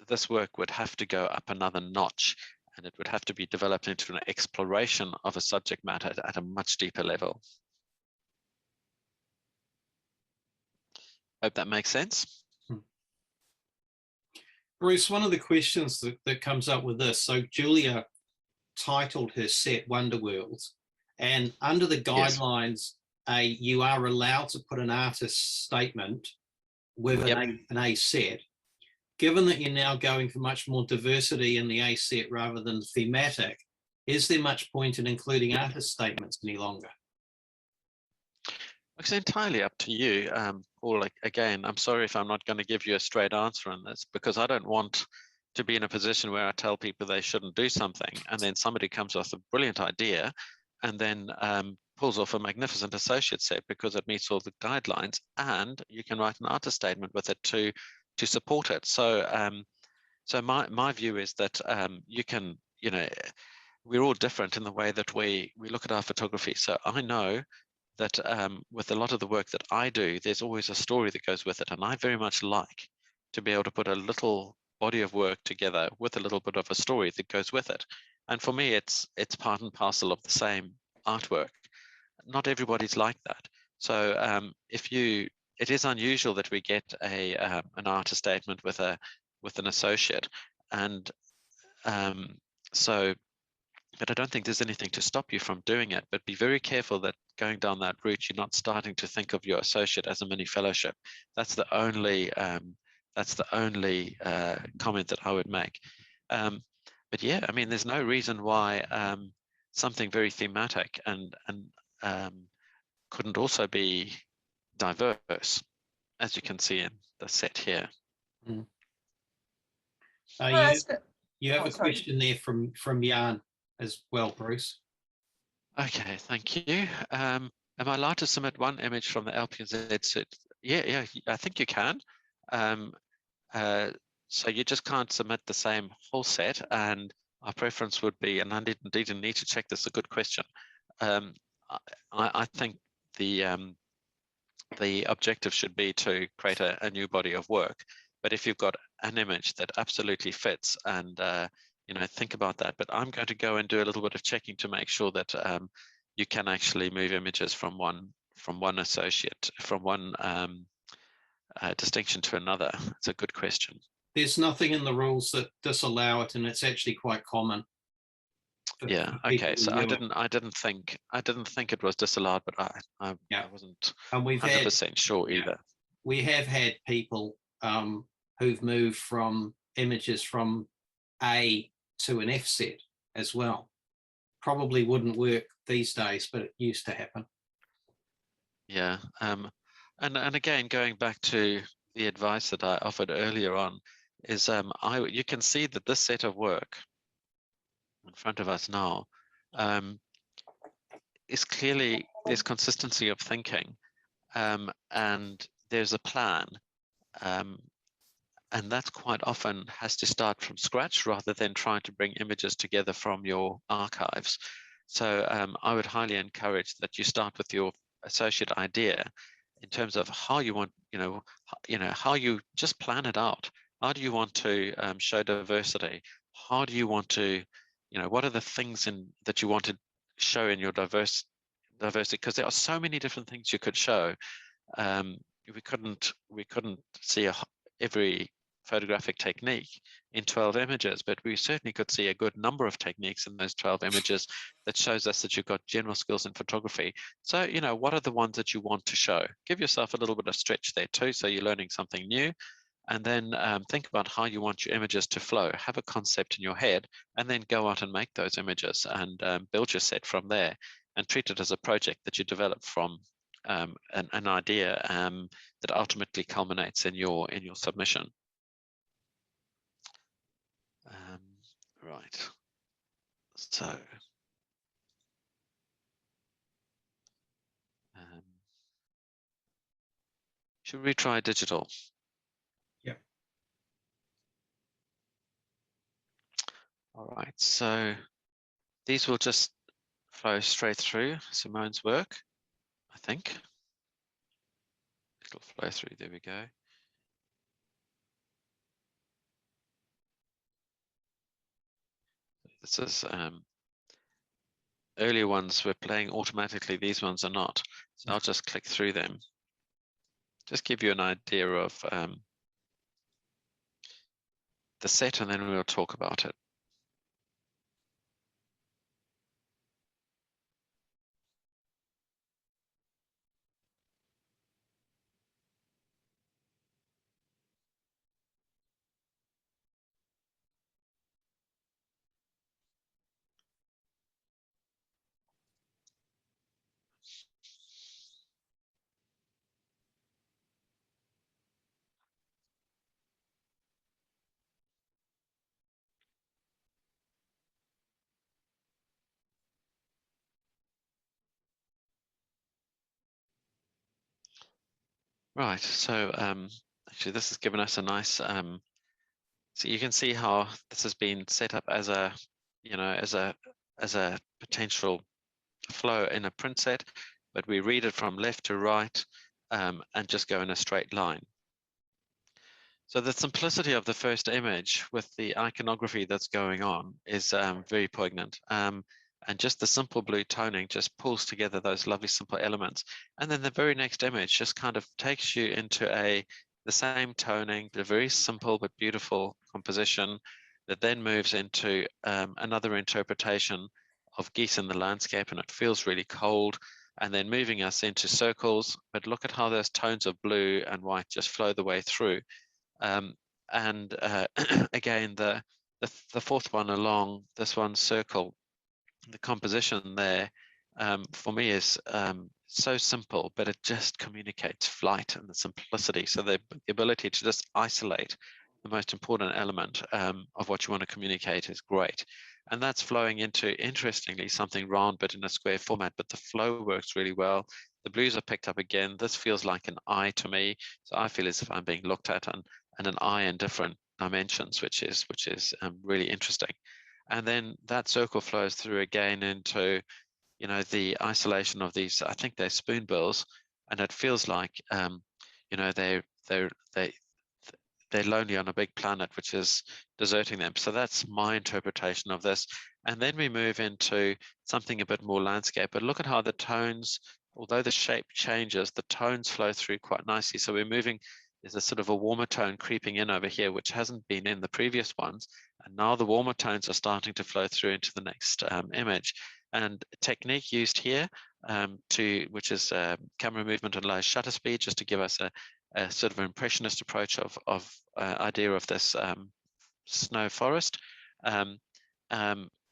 this work would have to go up another notch, and it would have to be developed into an exploration of a subject matter at a much deeper level. Hope that makes sense. Bruce, one of the questions that comes up with this, so Julia titled her set Wonderworld, and under the guidelines, yes, you are allowed to put an artist statement with an A set. Given that you're now going for much more diversity in the A set rather than thematic, is there much point in including artist statements any longer? It's entirely up to you. Paul, again, I'm sorry if I'm not going to give you a straight answer on this, because I don't want to be in a position where I tell people they shouldn't do something, and then somebody comes with a brilliant idea and then pulls off a magnificent associate set because it meets all the guidelines, and you can write an artist statement with it to support it. So so my view is that you can, we're all different in the way that we look at our photography. So I know that with a lot of the work that I do, there's always a story that goes with it, and I very much like to be able to put a little body of work together with a little bit of a story that goes with it. And for me, it's part and parcel of the same artwork. Not everybody's like that. So it is unusual that we get an artist statement with an associate, and but I don't think there's anything to stop you from doing it. But be very careful that going down that route, you're not starting to think of your associate as a mini fellowship. That's the only comment that I would make. But yeah, I mean, there's no reason why something very thematic and couldn't also be diverse, as you can see in the set here. You have a question there from Jan as well, Bruce. Okay, thank you. Am I allowed to submit one image from the Lpnz set? Yeah, I think you can. So you just can't submit the same whole set, and our preference would be, and I didn't need to check this, a good question. I think the objective should be to create a new body of work. But if you've got an image that absolutely fits, and you know, think about that. But I'm going to go and do a little bit of checking to make sure that you can actually move images from one associate, from one distinction to another. It's a good question. There's nothing in the rules that disallow it, and it's actually quite common. Yeah. Okay. So I didn't think it was disallowed, but I wasn't 100% sure either. We have had people who've moved from images from A to an F set as well. Probably wouldn't work these days, but it used to happen. Yeah. And again, going back to the advice that I offered earlier on, is you can see that this set of work in front of us now is clearly, there's consistency of thinking, and there's a plan, and that quite often has to start from scratch rather than trying to bring images together from your archives. So I would highly encourage that you start with your associate idea in terms of how you want, how you just plan it out. How do you want to show diversity? How do you want to, what are the things that you want to show in your diversity? Because there are so many different things you could show. We couldn't see every photographic technique in 12 images, but we certainly could see a good number of techniques in those 12 images that shows us that you've got general skills in photography. So, what are the ones that you want to show? Give yourself a little bit of stretch there too, so you're learning something new. And then think about how you want your images to flow. Have a concept in your head, and then go out and make those images and build your set from there, and treat it as a project that you develop from an idea that ultimately culminates in your submission. Right. So should we try digital? Yep. All right. So these will just flow straight through Simone's work, I think. It'll flow through. There we go. This is earlier ones were playing automatically. These ones are not. So I'll just click through them. Just give you an idea of the set, and then we'll talk about it. Right, so actually this has given us a nice, so you can see how this has been set up as a, as a potential flow in a print set, but we read it from left to right and just go in a straight line. So the simplicity of the first image with the iconography that's going on is very poignant. And just the simple blue toning just pulls together those lovely simple elements. And then the very next image just kind of takes you into the same toning, but a very simple but beautiful composition that then moves into another interpretation of geese in the landscape, and it feels really cold, and then moving us into circles. But look at how those tones of blue and white just flow the way through. And again, the fourth one along, this one circle, the composition there for me is so simple, but it just communicates flight and the simplicity. So the ability to just isolate the most important element of what you want to communicate is great. And that's flowing into, interestingly, something round but in a square format, but the flow works really well. The blues are picked up again. This feels like an eye to me. So I feel as if I'm being looked at and an eye in different dimensions, which is really interesting. And then that circle flows through again into you know, the isolation of these, I think they're spoonbills, and it feels like, you know, they're lonely on a big planet which is deserting them. So that's my interpretation of this. And then we move into something a bit more landscape, but look at how the tones, although the shape changes, the tones flow through quite nicely. So we're moving, there's a sort of a warmer tone creeping in over here, which hasn't been in the previous ones. And now the warmer tones are starting to flow through into the next image. And technique used here, which is camera movement and low shutter speed, just to give us a sort of impressionist approach of idea of this snow forest.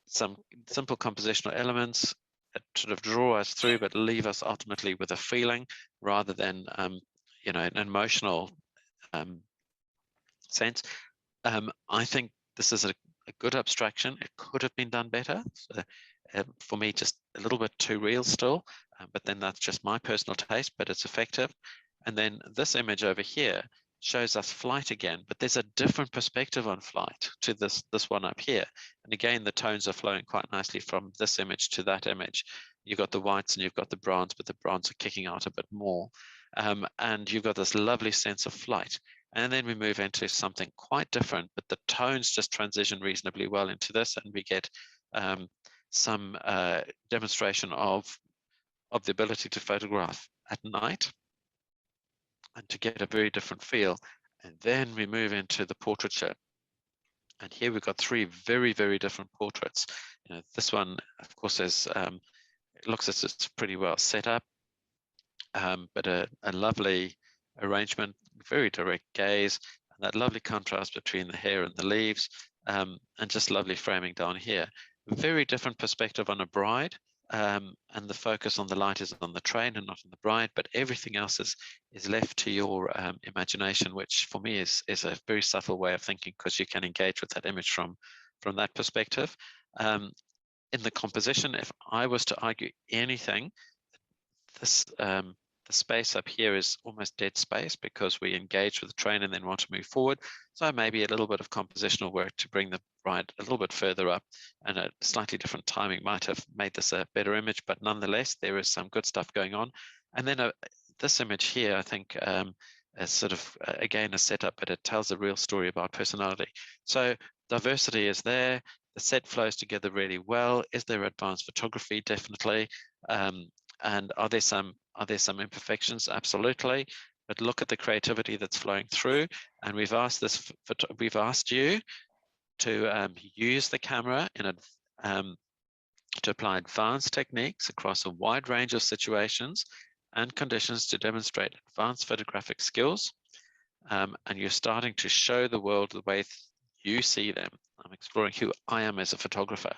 Some simple compositional elements that sort of draw us through, but leave us ultimately with a feeling rather than you know, an emotional sense. I think this is a good abstraction. It could have been done better. So, for me, just a little bit too real still, but then that's just my personal taste, but it's effective. And then this image over here shows us flight again, but there's a different perspective on flight to this one up here. And again, the tones are flowing quite nicely from this image to that image. You've got the whites and you've got the browns, but the browns are kicking out a bit more. And you've got this lovely sense of flight. And then we move into something quite different, but the tones just transition reasonably well into this, and we get some demonstration of the ability to photograph at night and to get a very different feel. And then we move into the portraiture. And here we've got three very, very different portraits. You know, this one, of course, is it looks as it's pretty well set up, but a lovely arrangement, very direct gaze, and that lovely contrast between the hair and the leaves, and just lovely framing down here. Very different perspective on a bride, and the focus on the light is on the train and not on the bride, but everything else is left to your imagination, which for me is a very subtle way of thinking, because you can engage with that image from that perspective. In the composition, if I was to argue anything, this the space up here is almost dead space, because we engage with the train and then want to move forward. So maybe a little bit of compositional work to bring the bride a little bit further up, and a slightly different timing might have made this a better image, but nonetheless, there is some good stuff going on. And then this image here, I think, is sort of, again, a setup, but it tells a real story about personality. So diversity is there. The set flows together really well. Is there advanced photography? Definitely. And are there some imperfections? Absolutely. But look at the creativity that's flowing through. And we've asked you to use the camera to apply advanced techniques across a wide range of situations and conditions to demonstrate advanced photographic skills. And you're starting to show the world the way you see them. I'm exploring who I am as a photographer.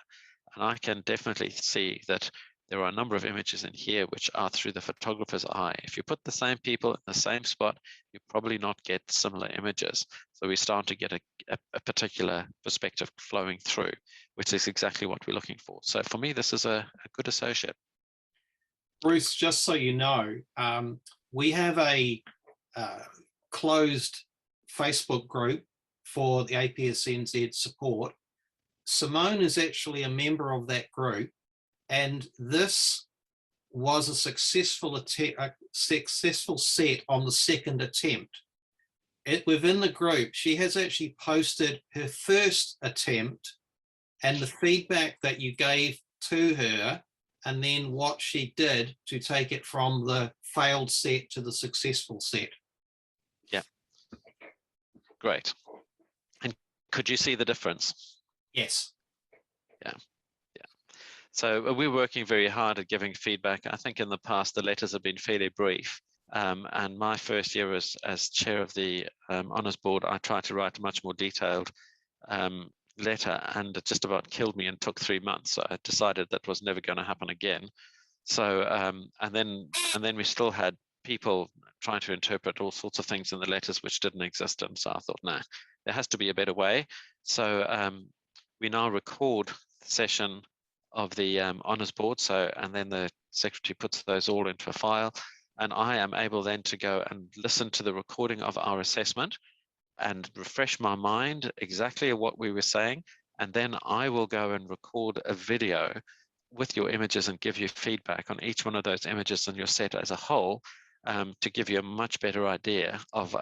And I can definitely see that there are a number of images in here which are through the photographer's eye. If you put the same people in the same spot, you probably not get similar images. So we start to get a particular perspective flowing through, which is exactly what we're looking for. So for me, this is a good associate. Bruce, just so you know, we have a closed Facebook group for the APSNZ support. Simone is actually a member of that group, and this was a successful set on the second attempt. Within the group, she has actually posted her first attempt and the feedback that you gave to her, and then what she did to take it from the failed set to the successful set. Yeah, great. And could you see the difference? Yes. Yeah. So we're working very hard at giving feedback. I think in the past, the letters have been fairly brief. And my first year as chair of the Honours Board, I tried to write a much more detailed letter, and it just about killed me and took 3 months. So I decided that was never going to happen again. So, and then we still had people trying to interpret all sorts of things in the letters which didn't exist. And so I thought, no, there has to be a better way. So we now record the session of the Honours Board. So, and then the secretary puts those all into a file, and I am able then to go and listen to the recording of our assessment and refresh my mind exactly what we were saying. And then I will go and record a video with your images and give you feedback on each one of those images and your set as a whole, to give you a much better idea of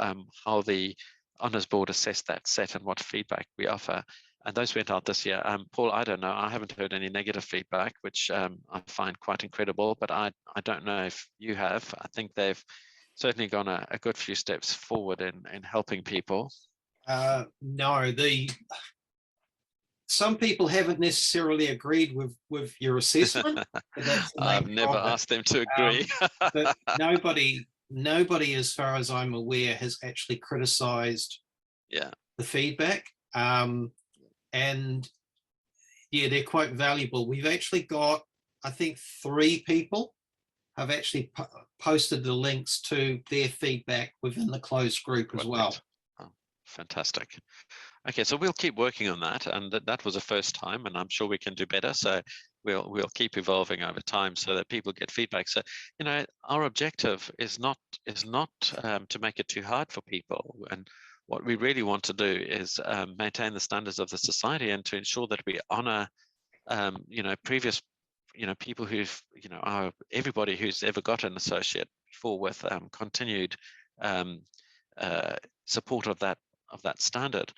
how the Honours Board assessed that set and what feedback we offer. And those went out this year. Paul, I don't know, I haven't heard any negative feedback, which I find quite incredible, but I don't know if you have. I think they've certainly gone a good few steps forward in helping people. No, some people haven't necessarily agreed with your assessment. But that's the I've main never problem. asked them to agree. But nobody, as far as I'm aware, has actually criticised the feedback. And yeah, they're quite valuable. We've actually got, I think, 3 people have actually posted the links to their feedback within the closed group as well. Oh, fantastic. Okay, so we'll keep working on that, and that was a first time, and I'm sure we can do better. So we'll keep evolving over time so that people get feedback. So, you know, our objective is not to make it too hard for people, and what we really want to do is maintain the standards of the society and to ensure that we honor, you know, previous, you know, people who've, you know, everybody who's ever got an associate before with continued support of that standard,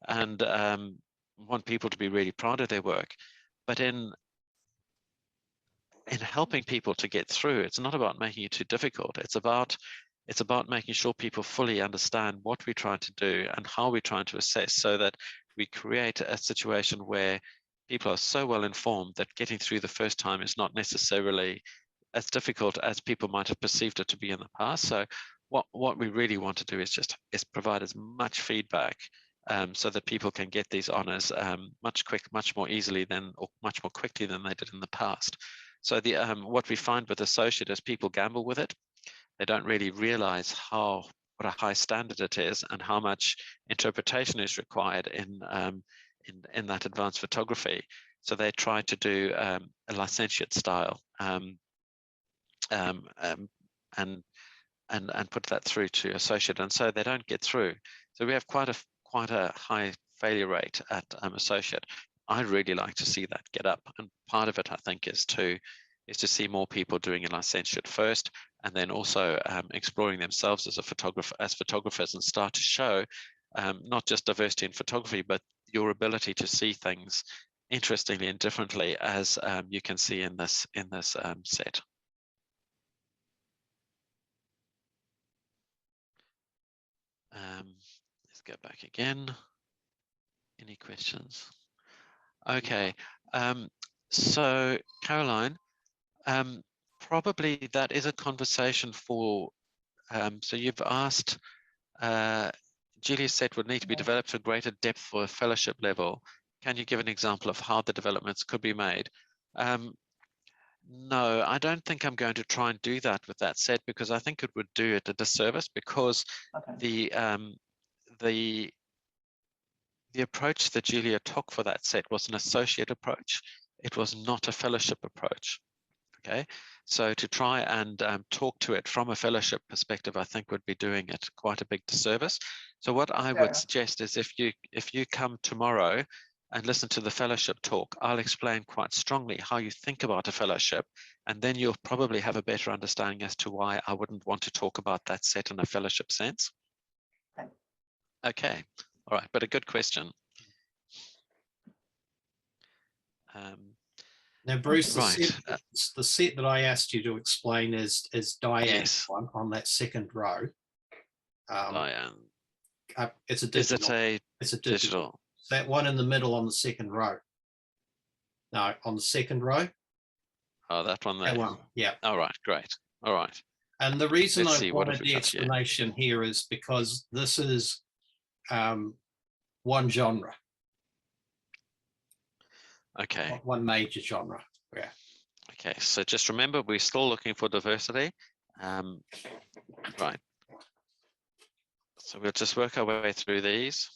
and want people to be really proud of their work. But in helping people to get through, it's not about making it too difficult. It's about making sure people fully understand what we're trying to do and how we're trying to assess, so that we create a situation where people are so well informed that getting through the first time is not necessarily as difficult as people might have perceived it to be in the past. So what we really want to do is provide as much feedback so that people can get these honours much more easily or much more quickly than they did in the past. So what we find with associate is people gamble with it. They don't really realize what a high standard it is and how much interpretation is required in that advanced photography. So they try to do a licentiate style and put that through to associate, and so they don't get through. So we have quite a high failure rate at associate. I'd really like to see that get up, and part of it, I think, is to see more people doing a licentiate first, and then also exploring themselves as photographers, and start to show not just diversity in photography, but your ability to see things interestingly and differently, as you can see in this set. Let's go back again. Any questions? Okay. So Caroline, probably that is a conversation for, so you've asked, Julia's set would need to be developed to greater depth for a fellowship level. Can you give an example of how the developments could be made? No, I don't think I'm going to try and do that with that set, because I think it would do it a disservice, because the approach that Julia took for that set was an associate approach. It was not a fellowship approach. Okay, so to try and talk to it from a fellowship perspective, I think would be doing it quite a big disservice. So what I would suggest is, if you come tomorrow and listen to the fellowship talk, I'll explain quite strongly how you think about a fellowship, and then you'll probably have a better understanding as to why I wouldn't want to talk about that set in a fellowship sense. Okay, all right, but a good question. Now, Bruce, the set that I asked you to explain is Diane's one on that second row. Diane. It's a digital. It's a digital. That one in the middle on the second row. No, on the second row. Oh, that one there. That one, yeah. All right, great. All right. And the reason I wanted the explanation here is because this is one genre. Okay. One major genre. Yeah. Okay, so just remember, we're still looking for diversity. Right. So we'll just work our way through these.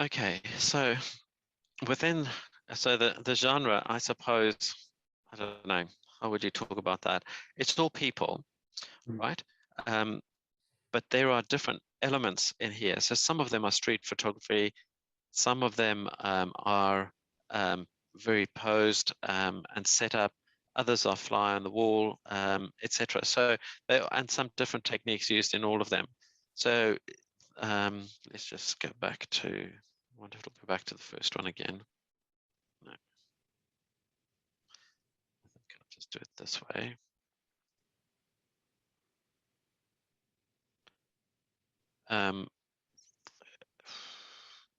Okay, so within, so the genre, I suppose, I don't know, how would you talk about that? It's all people, right? But there are different elements in here. So some of them are street photography, some of them are very posed and set up, others are fly on the wall, etc. So and some different techniques used in all of them. So let's just go back to, I wonder if it'll go back to the first one again. No. I think I'll just do it this way.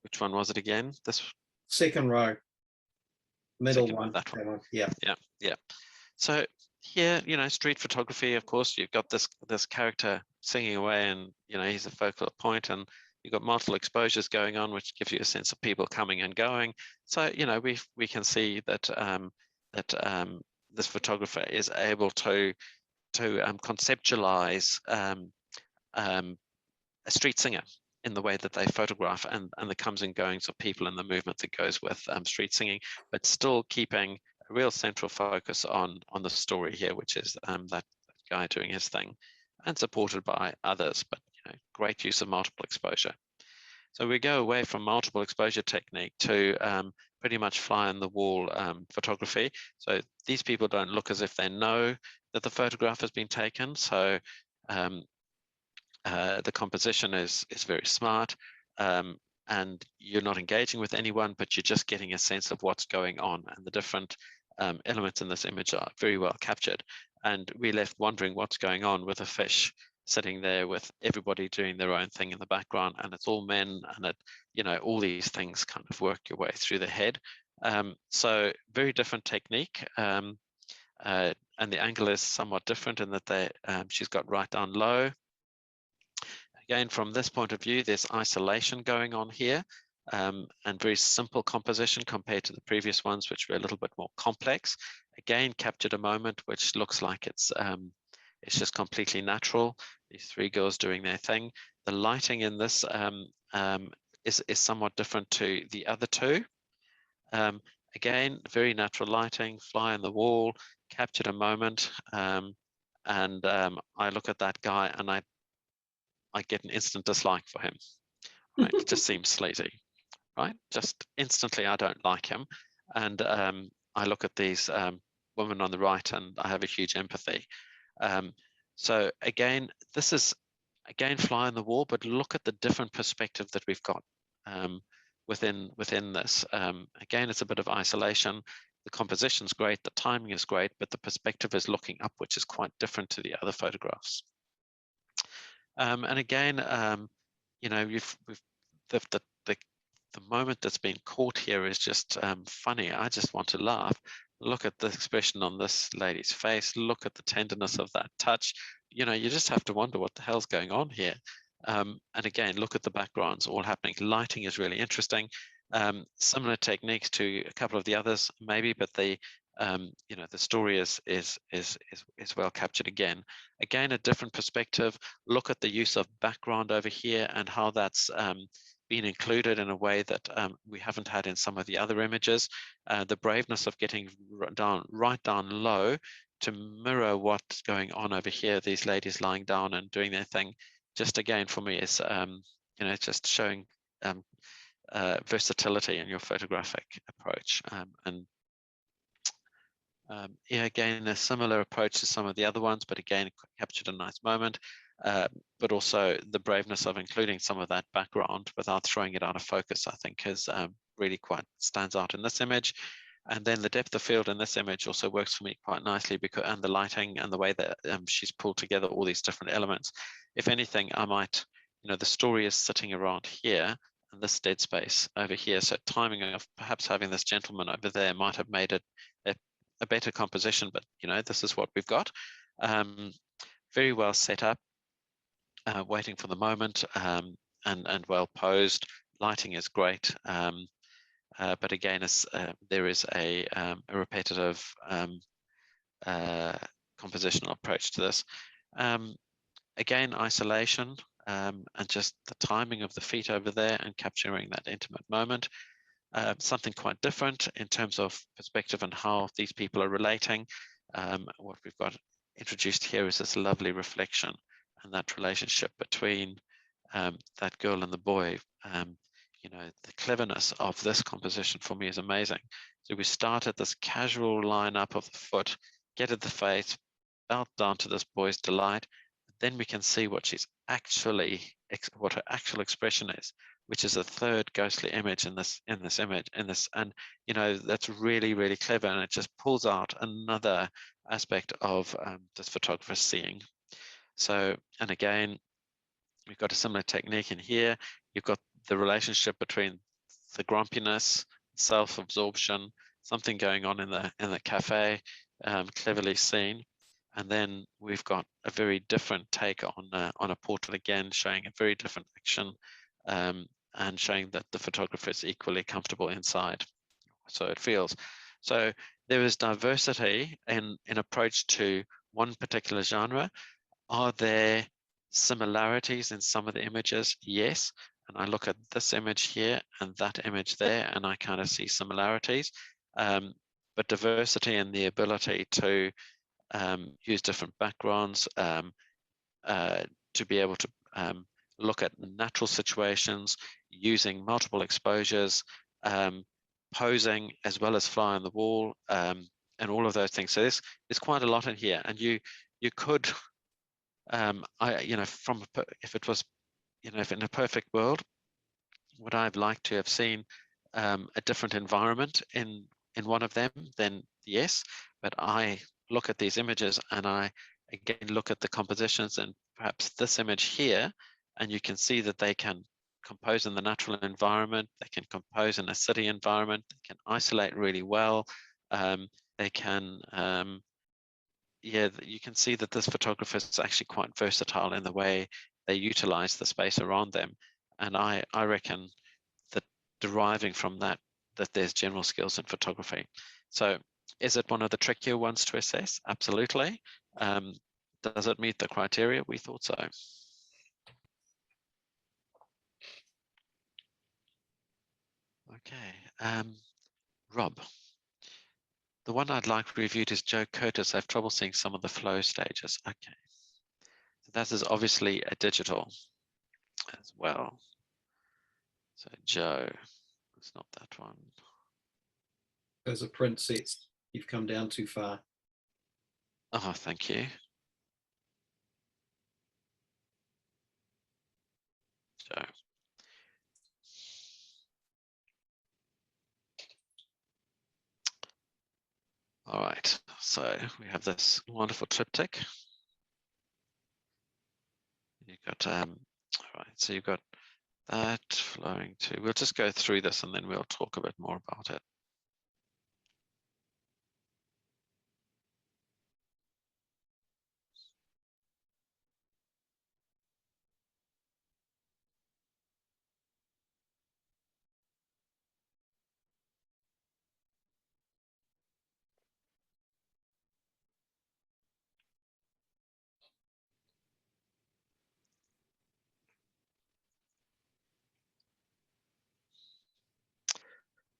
Which one was it again? This second row, middle second one. that one. Yeah. Yeah. So here, you know, street photography, of course, you've got this character singing away, and you know, he's a focal point, and you've got multiple exposures going on, which gives you a sense of people coming and going. So, you know, we can see that this photographer is able to conceptualize a street singer in the way that they photograph and the comes and goings of people and the movement that goes with street singing, but still keeping a real central focus on the story here, which is that guy doing his thing, and supported by others. But you know, great use of multiple exposure. So we go away from multiple exposure technique to pretty much fly on the wall photography. So these people don't look as if they know that the photograph has been taken. So the composition is very smart, and you're not engaging with anyone, but you're just getting a sense of what's going on, and the different elements in this image are very well captured. And we're left wondering what's going on with a fish sitting there with everybody doing their own thing in the background, and it's all men, and it, you know, all these things kind of work your way through the head. So very different technique. And the angle is somewhat different in that she's got right down low. Again, from this point of view, there's isolation going on here, and very simple composition compared to the previous ones, which were a little bit more complex. Again, captured a moment which looks like it's just completely natural. These three girls doing their thing. The lighting in this is somewhat different to the other two. Again, very natural lighting, fly on the wall, captured a moment, and I look at that guy and I get an instant dislike for him, right? It just seems sleazy, right? Just instantly, I don't like him. And I look at these women on the right and I have a huge empathy. So again, this is, again, fly on the wall, but look at the different perspective that we've got within this. Again, it's a bit of isolation. The composition's great, the timing is great, but the perspective is looking up, which is quite different to the other photographs. And again, you know, the moment that's been caught here is just funny. I just want to laugh. Look at the expression on this lady's face. Look at the tenderness of that touch. You know, you just have to wonder what the hell's going on here. And again, look at the backgrounds all happening. Lighting is really interesting. Similar techniques to a couple of the others, maybe, but the you know, the story is well captured again. Again, a different perspective. Look at the use of background over here and how that's been included in a way that we haven't had in some of the other images. The braveness of getting right down low to mirror what's going on over here. These ladies lying down and doing their thing. Just again, for me, is you know, just showing versatility in your photographic approach. Yeah, again, a similar approach to some of the other ones, but again, captured a nice moment, but also the braveness of including some of that background without throwing it out of focus, I think is really quite stands out in this image. And then the depth of field in this image also works for me quite nicely, because, and the lighting and the way that she's pulled together all these different elements. If anything, I might, you know, the story is sitting around here and this dead space over here. So timing of perhaps having this gentleman over there might have made it a better composition, but you know, this is what we've got. Very well set up, waiting for the moment, and well posed. Lighting is great, but again, there is a repetitive compositional approach to this. Again, isolation, and just the timing of the feet over there and capturing that intimate moment. Something quite different in terms of perspective and how these people are relating. What we've got introduced here is this lovely reflection and that relationship between that girl and the boy. You know, the cleverness of this composition for me is amazing. So we start at this casual line up of the foot, get at the face, belt down to this boy's delight. Then we can see what she's actually, what her actual expression is, which is a third ghostly image in this image, and you know, that's really, really clever, and it just pulls out another aspect of this photographer seeing. So, and again, we've got a similar technique in here. You've got the relationship between the grumpiness, self-absorption, something going on in the cafe, cleverly seen. And then we've got a very different take on a portrait, again, showing a very different action, and showing that the photographer is equally comfortable inside. So it feels. So there is diversity in approach to one particular genre. Are there similarities in some of the images? Yes. And I look at this image here and that image there, and I kind of see similarities. But diversity and the ability to use different backgrounds, to be able to look at natural situations, using multiple exposures, posing as well as fly on the wall, and all of those things. So there's quite a lot in here, and you could, you know, if it was, you know, if in a perfect world, would I've liked to have seen a different environment in one of them, then yes. But I look at these images and I again look at the compositions, and perhaps this image here, and you can see that they can compose in the natural environment, they can compose in a city environment, they can isolate really well, they can, yeah, you can see that this photographer is actually quite versatile in the way they utilize the space around them. And I reckon that deriving from that there's general skills in photography. So is it one of the trickier ones to assess? Absolutely. Does it meet the criteria? We thought so. Okay, Rob. The one I'd like reviewed is Joe Curtis. I have trouble seeing some of the flow stages. Okay, so that is obviously a digital as well. So Joe, it's not that one. Those are print sets. You've come down too far. Oh, thank you. Joe. All right, so we have this wonderful triptych. You've got, all right, so you've got that flowing to, we'll just go through this and then we'll talk a bit more about it.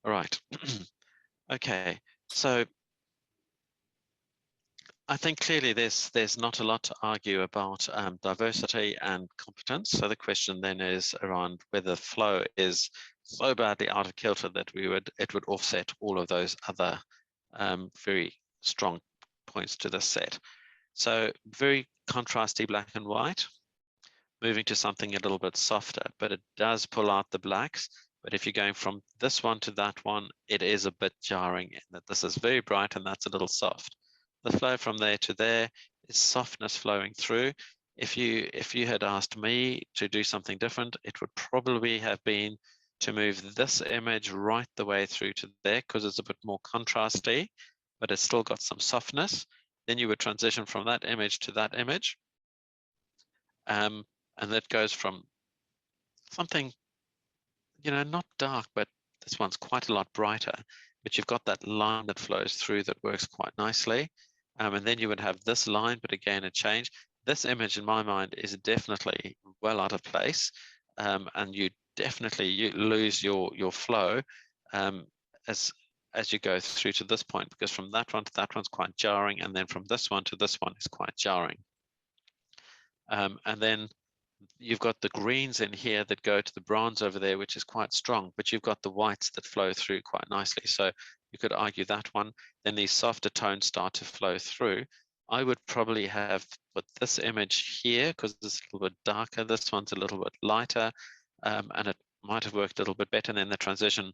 All right. Okay, so I think clearly there's not a lot to argue about diversity and competence. So the question then is around whether flow is so badly out of kilter that it would offset all of those other very strong points to this set. So very contrasty black and white, moving to something a little bit softer, but it does pull out the blacks. But if you're going from this one to that one, it is a bit jarring in that this is very bright and that's a little soft. The flow from there to there is softness flowing through. If you had asked me to do something different, it would probably have been to move this image right the way through to there, because it's a bit more contrasty, but it's still got some softness. Then you would transition from that image to that image. And that goes from something, you know, not dark, but this one's quite a lot brighter, but you've got that line that flows through that works quite nicely. And then you would have this line, but again, a change. this image in my mind is definitely well out of place, and you definitely lose your flow as you go through to this point, because from that one to that one's quite jarring, and then from this one to this one is quite jarring. And then you've got the greens in here that go to the bronze over there, which is quite strong, but you've got the whites that flow through quite nicely. So you could argue that one. Then these softer tones start to flow through. I would probably have put this image here because it's a little bit darker. This one's a little bit lighter, and it might have worked a little bit better. And then the transition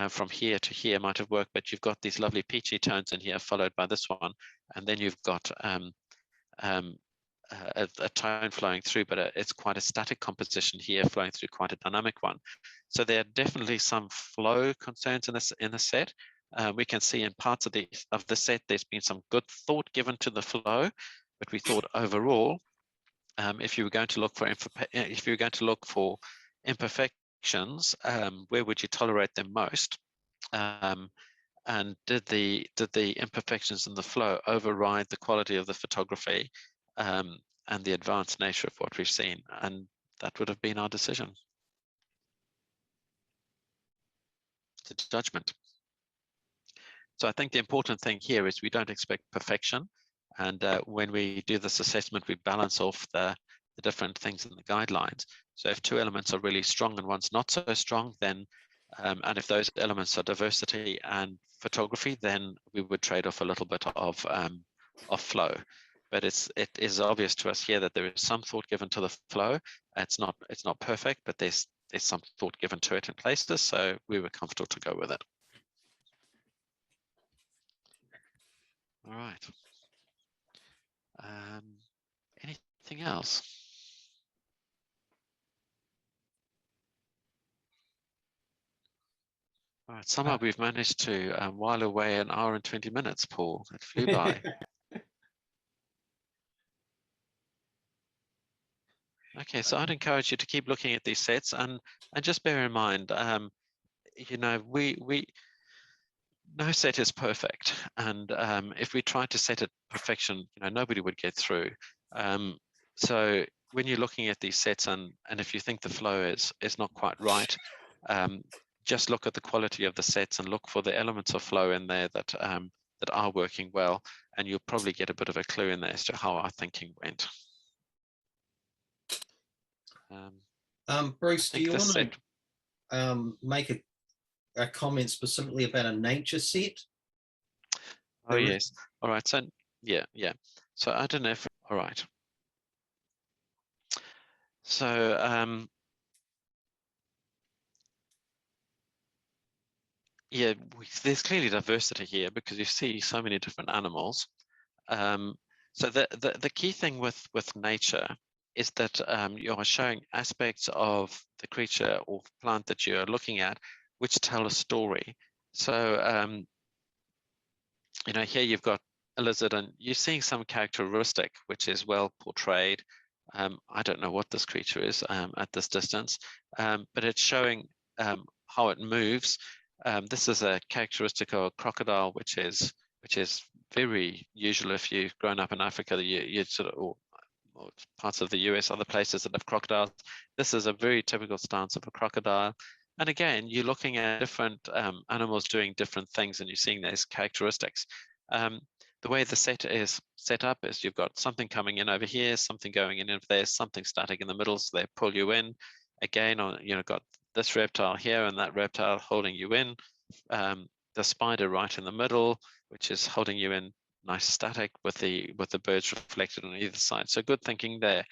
from here to here might have worked, but you've got these lovely peachy tones in here followed by this one. And then you've got a tone flowing through, but it's quite a static composition here flowing through quite a dynamic one. So there are definitely some flow concerns in the set. We can see in parts of the set there's been some good thought given to the flow, but we thought overall, if you were going to look for imperfections, where would you tolerate them most? And did the imperfections in the flow override the quality of the photography and the advanced nature of what we've seen? And that would have been our decision. It's a judgment. So I think the important thing here is we don't expect perfection. And when we do this assessment, we balance off the different things in the guidelines. So if two elements are really strong and one's not so strong, then and if those elements are diversity and photography, then we would trade off a little bit of flow. But it is obvious to us here that there is some thought given to the flow. It's not perfect, but there's some thought given to it in places, so we were comfortable to go with it. All right. Anything else? All right, somehow we've managed to while away an hour and 20 minutes, Paul. It flew by. Okay, so I'd encourage you to keep looking at these sets and just bear in mind, you know, no set is perfect, and if we tried to set it perfection, you know, nobody would get through. So when you're looking at these sets and if you think the flow is not quite right, just look at the quality of the sets and look for the elements of flow in there that are working well, and you'll probably get a bit of a clue in there as to how our thinking went. Bruce, do you want to make a comment specifically about a nature set? Oh, yes. All right. So, yeah. So I don't know if, all right. So, yeah, there's clearly diversity here because you see so many different animals. So the key thing with nature is that you are showing aspects of the creature or plant that you're looking at which tell a story. So, you know, here you've got a lizard and you're seeing some characteristic which is well portrayed. I don't know what this creature is at this distance, but it's showing how it moves. This is a characteristic of a crocodile, which is very usual if you've grown up in Africa. You sort of, or parts of the US, other places that have crocodiles. This is a very typical stance of a crocodile. And again, you're looking at different animals doing different things, and you're seeing those characteristics. The way the set is set up is you've got something coming in over here, something going in over there, something static in the middle, so they pull you in. Again, you know, got this reptile here and that reptile holding you in. The spider right in the middle, which is holding you in, nice static with the birds reflected on either side. So good thinking there.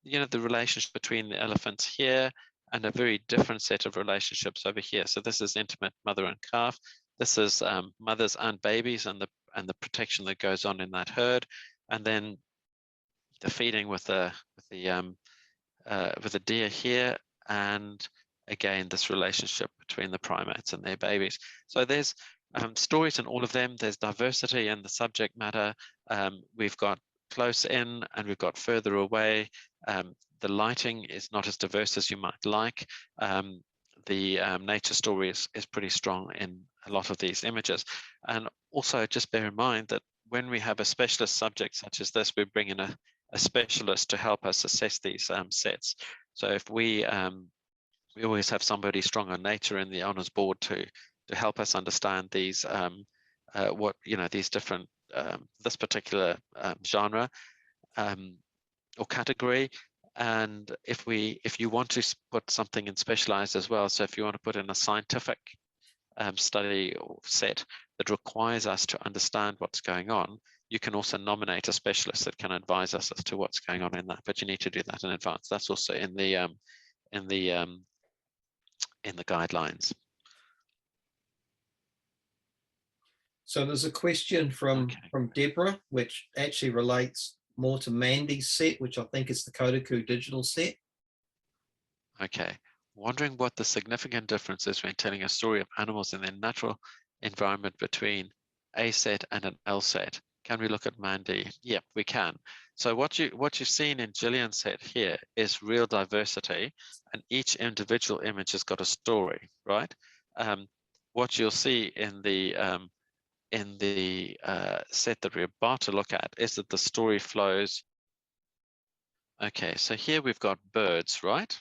You know, the relationship between the elephants here and a very different set of relationships over here. So this is intimate mother and calf. This is mothers and babies and the protection that goes on in that herd, and then the feeding with the deer here, and again this relationship between the primates and their babies. So there's stories in all of them. There's diversity in the subject matter. We've got close in and we've got further away. The lighting is not as diverse as you might like. The nature story is pretty strong in a lot of these images. And also just bear in mind that when we have a specialist subject such as this, we bring in specialist to help us assess these sets. So if we always have somebody strong on nature in the Honours Board to help us understand these what these different this particular genre or category. And if you want to put something in specialized as well, so if you want to put in a scientific study or set that requires us to understand what's going on, you can also nominate a specialist that can advise us as to what's going on in that, but you need to do that in advance. That's also in the guidelines. So there's a question from Deborah, which actually relates more to Mandy's set, which I think is the Kodaku digital set. Okay. Wondering what the significant difference is when telling a story of animals in their natural environment between a set and an L set. Can we look at Mandy? Yep, we can. So what you've seen in Gillian's set here is real diversity, and each individual image has got a story, right? What you'll see in the set that we're about to look at is that the story flows. Okay, so here we've got birds, right?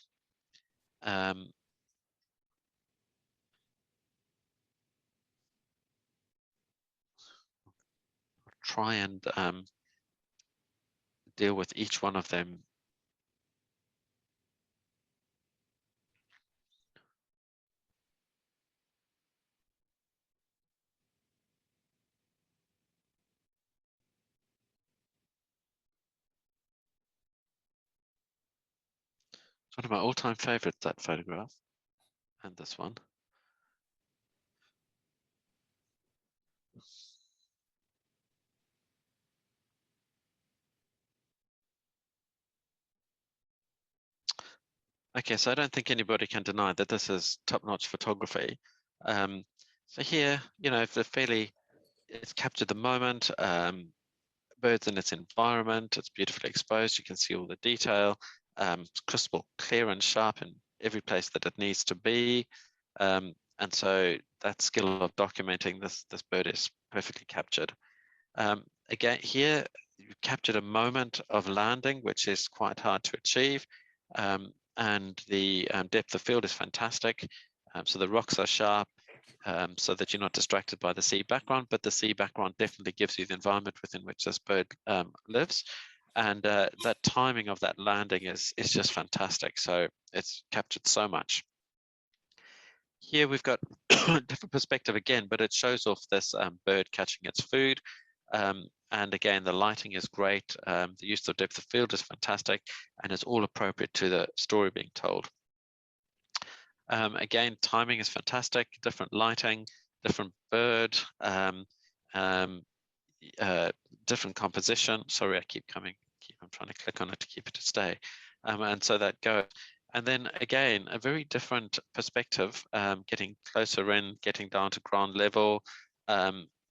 Try and deal with each one of them. It's one of my all-time favorites, that photograph, and this one. Okay, so I don't think anybody can deny that this is top-notch photography. So here, it's captured the moment, birds in its environment, it's beautifully exposed, you can see all the detail, it's crystal clear and sharp in every place that it needs to be. And so that skill of documenting this bird is perfectly captured. Again, here, you've captured a moment of landing, which is quite hard to achieve. And the depth of field is fantastic. So the rocks are sharp, so that you're not distracted by the sea background, but the sea background definitely gives you the environment within which this bird lives. And that timing of that landing is just fantastic. So it's captured so much. Here we've got a different perspective again, but it shows off this bird catching its food. And again, the lighting is great. The use of depth of field is fantastic, and it's all appropriate to the story being told. Again, timing is fantastic, different lighting, different bird, different composition. Sorry, I'm trying to click on it to keep it to stay. And so that goes. And then again, a very different perspective, getting closer in, getting down to ground level,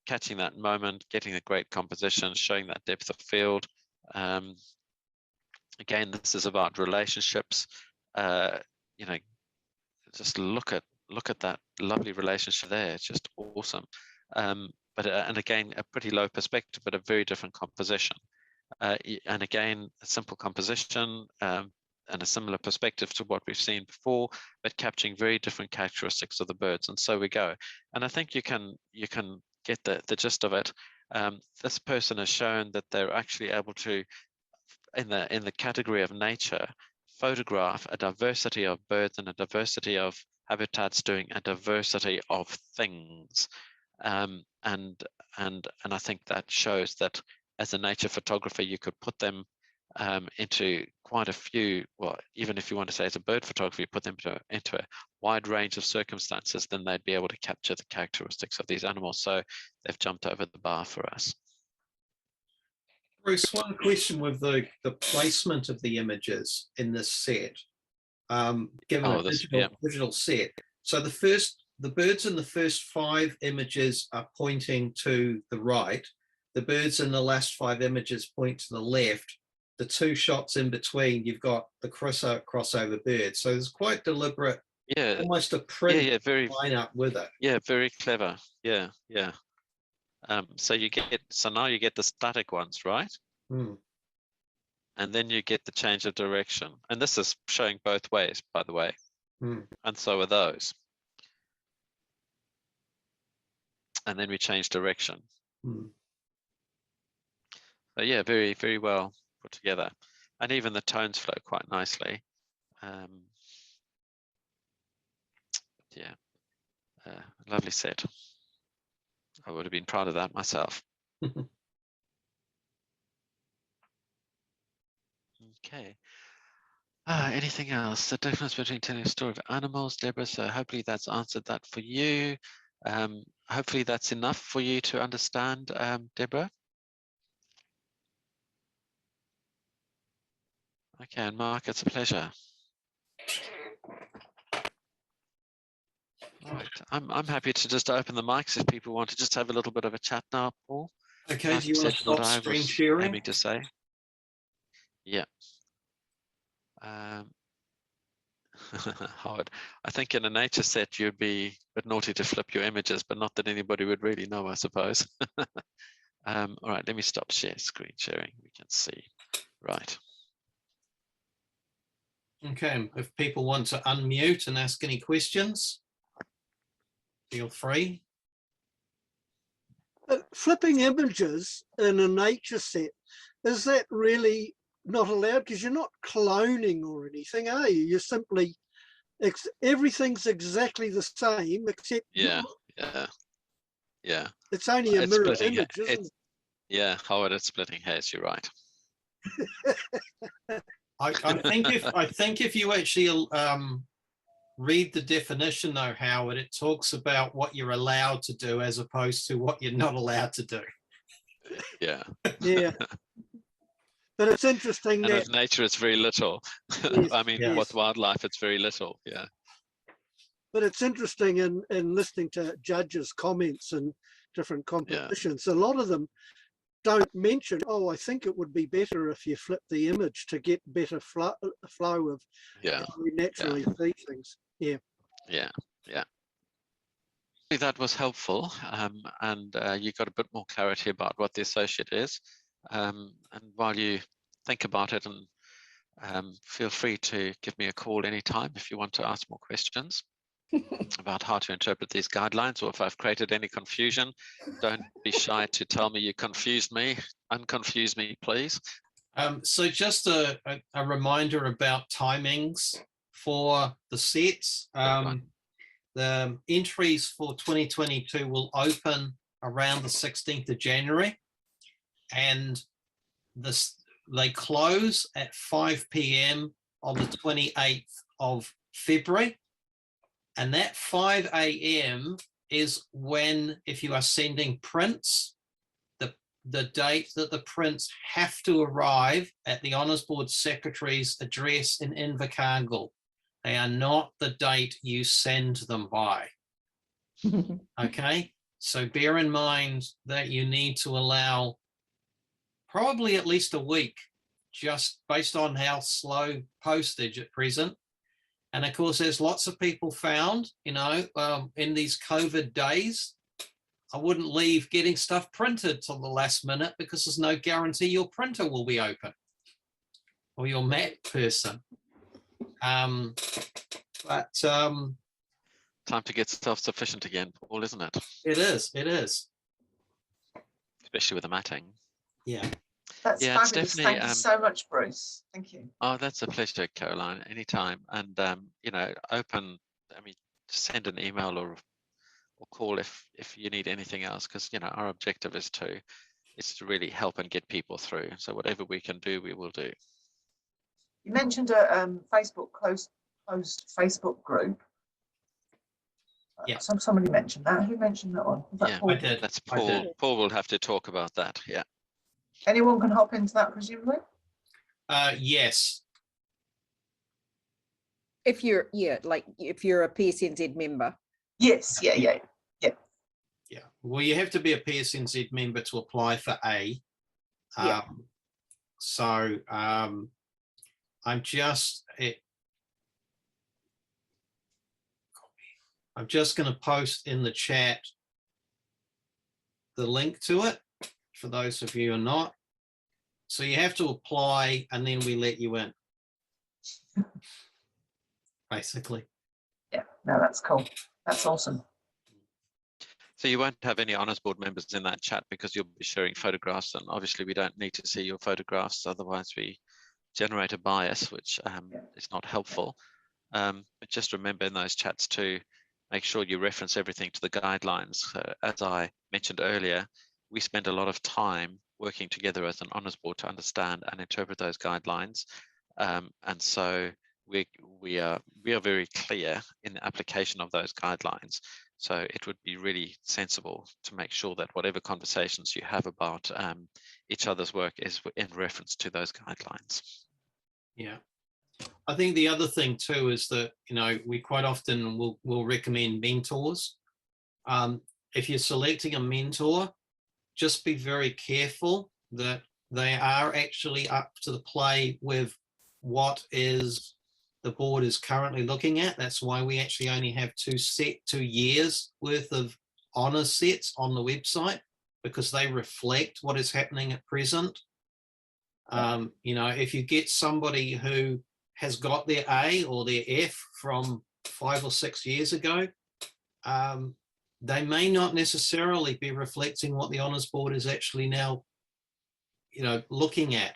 catching that moment, getting a great composition, showing that depth of field. Again, this is about relationships. Just look at that lovely relationship there. It's just awesome. And again, a pretty low perspective, but a very different composition. And again, a simple composition and a similar perspective to what we've seen before, but capturing very different characteristics of the birds. And so we go. And I think you can get the gist of it. This person has shown that they're actually able to, in the category of nature, photograph a diversity of birds and a diversity of habitats doing a diversity of things. And I think that shows that as a nature photographer, you could put them into quite a few, well, even if you want to say as a bird photographer, you put them into a wide range of circumstances, then they'd be able to capture the characteristics of these animals. So they've jumped over the bar for us. Bruce, one question with the placement of the images in this set, given a digital set. So the birds in the first 5 images are pointing to the right. The birds in the last 5 images point to the left. The 2 shots in between, you've got the crossover birds. So it's quite deliberate, almost a print very line up with it. Yeah, very clever. Yeah. So now you get the static ones, right? and then you get the change of direction. And this is showing both ways, by the way. And so are those. And then we change direction. So yeah, very, very well put together. And even the tones flow quite nicely. Yeah, lovely set. I would have been proud of that myself. Okay. Anything else? The difference between telling a story of animals, Deborah. So hopefully that's answered that for you. Hopefully that's enough for you to understand, Deborah. Okay, and Mark, it's a pleasure. All right, I'm happy to just open the mics if people want to just have a little bit of a chat now, Paul. Okay, do you want to stop screen sharing? Aiming to say. Yeah. Howard, I think in a nature set you'd be a bit naughty to flip your images, but not that anybody would really know, I suppose. All right, let me stop screen sharing. We can see. Right. Okay, if people want to unmute and ask any questions, feel free. Flipping images in a nature set, is that really not allowed? Because you're not cloning or anything, are you? You're simply, everything's exactly the same, except yeah. It's only a mirror image, isn't it? Yeah, Howard, it's splitting hairs. You're right. I think if you actually read the definition, though, Howard, it talks about what you're allowed to do as opposed to what you're not allowed to do. Yeah. Yeah. But it's interesting and that with nature, it's very little. Yes, I mean, with wildlife, it's very little. Yeah. But it's interesting in listening to judges' comments in different competitions. A lot of them don't mention, oh, I think it would be better if you flip the image to get better flow of how we naturally see things. Yeah. That was helpful, and you got a bit more clarity about what the associate is. And while you think about it, and feel free to give me a call anytime if you want to ask more questions about how to interpret these guidelines, or if I've created any confusion, don't be shy to tell me you confused me. Unconfuse me, please. So just a reminder about timings for the sets. The entries for 2022 will open around the 16th of January, and they close at 5 p.m. on the 28th of February. And that 5 a.m. is when, if you are sending prints, the date that the prints have to arrive at the Honours Board Secretary's address in Invercargill. They are not the date you send them by. Okay, so bear in mind that you need to allow probably at least a week, just based on how slow postage at present. And of course, there's lots of people found, in these COVID days, I wouldn't leave getting stuff printed till the last minute, because there's no guarantee your printer will be open or your Mac person. Time to get self-sufficient again, Paul, isn't it? It is. Especially with the matting. Yeah. That's fabulous. Thank you so much, Bruce. Thank you. Oh, that's a pleasure, Caroline. Anytime. And send an email or call if you need anything else, because our objective is to really help and get people through. So whatever we can do, we will do. You mentioned a Facebook closed Facebook group. Yeah. Somebody mentioned that. Who mentioned that one? Was that Paul? I did. That's Paul. Paul will have to talk about that. Yeah. Anyone can hop into that, presumably? Yes. If you're a PSNZ member. Yes. Yeah. Well, you have to be a PSNZ member to apply for A. So I'm just going to post in the chat the link to it for those of you who are not. So you have to apply and then we let you in, basically. Yeah, no, that's cool. That's awesome. So you won't have any Honours Board members in that chat because you'll be sharing photographs, and obviously we don't need to see your photographs, otherwise we generate a bias, which is not helpful. But just remember in those chats to make sure you reference everything to the guidelines. So as I mentioned earlier, we spend a lot of time working together as an Honours Board to understand and interpret those guidelines. And so we are very clear in the application of those guidelines. So it would be really sensible to make sure that whatever conversations you have about each other's work is in reference to those guidelines. Yeah. I think the other thing too is that, you know, we quite often will recommend mentors. If you're selecting a mentor, just be very careful that they are actually up to the play with what is the board is currently looking at. That's why we actually only have 2 years worth of honours sets on the website, because they reflect what is happening at present. You know, if you get somebody who has got their A or their F from 5 or 6 years ago, they may not necessarily be reflecting what the Honours Board is actually now, you know, looking at.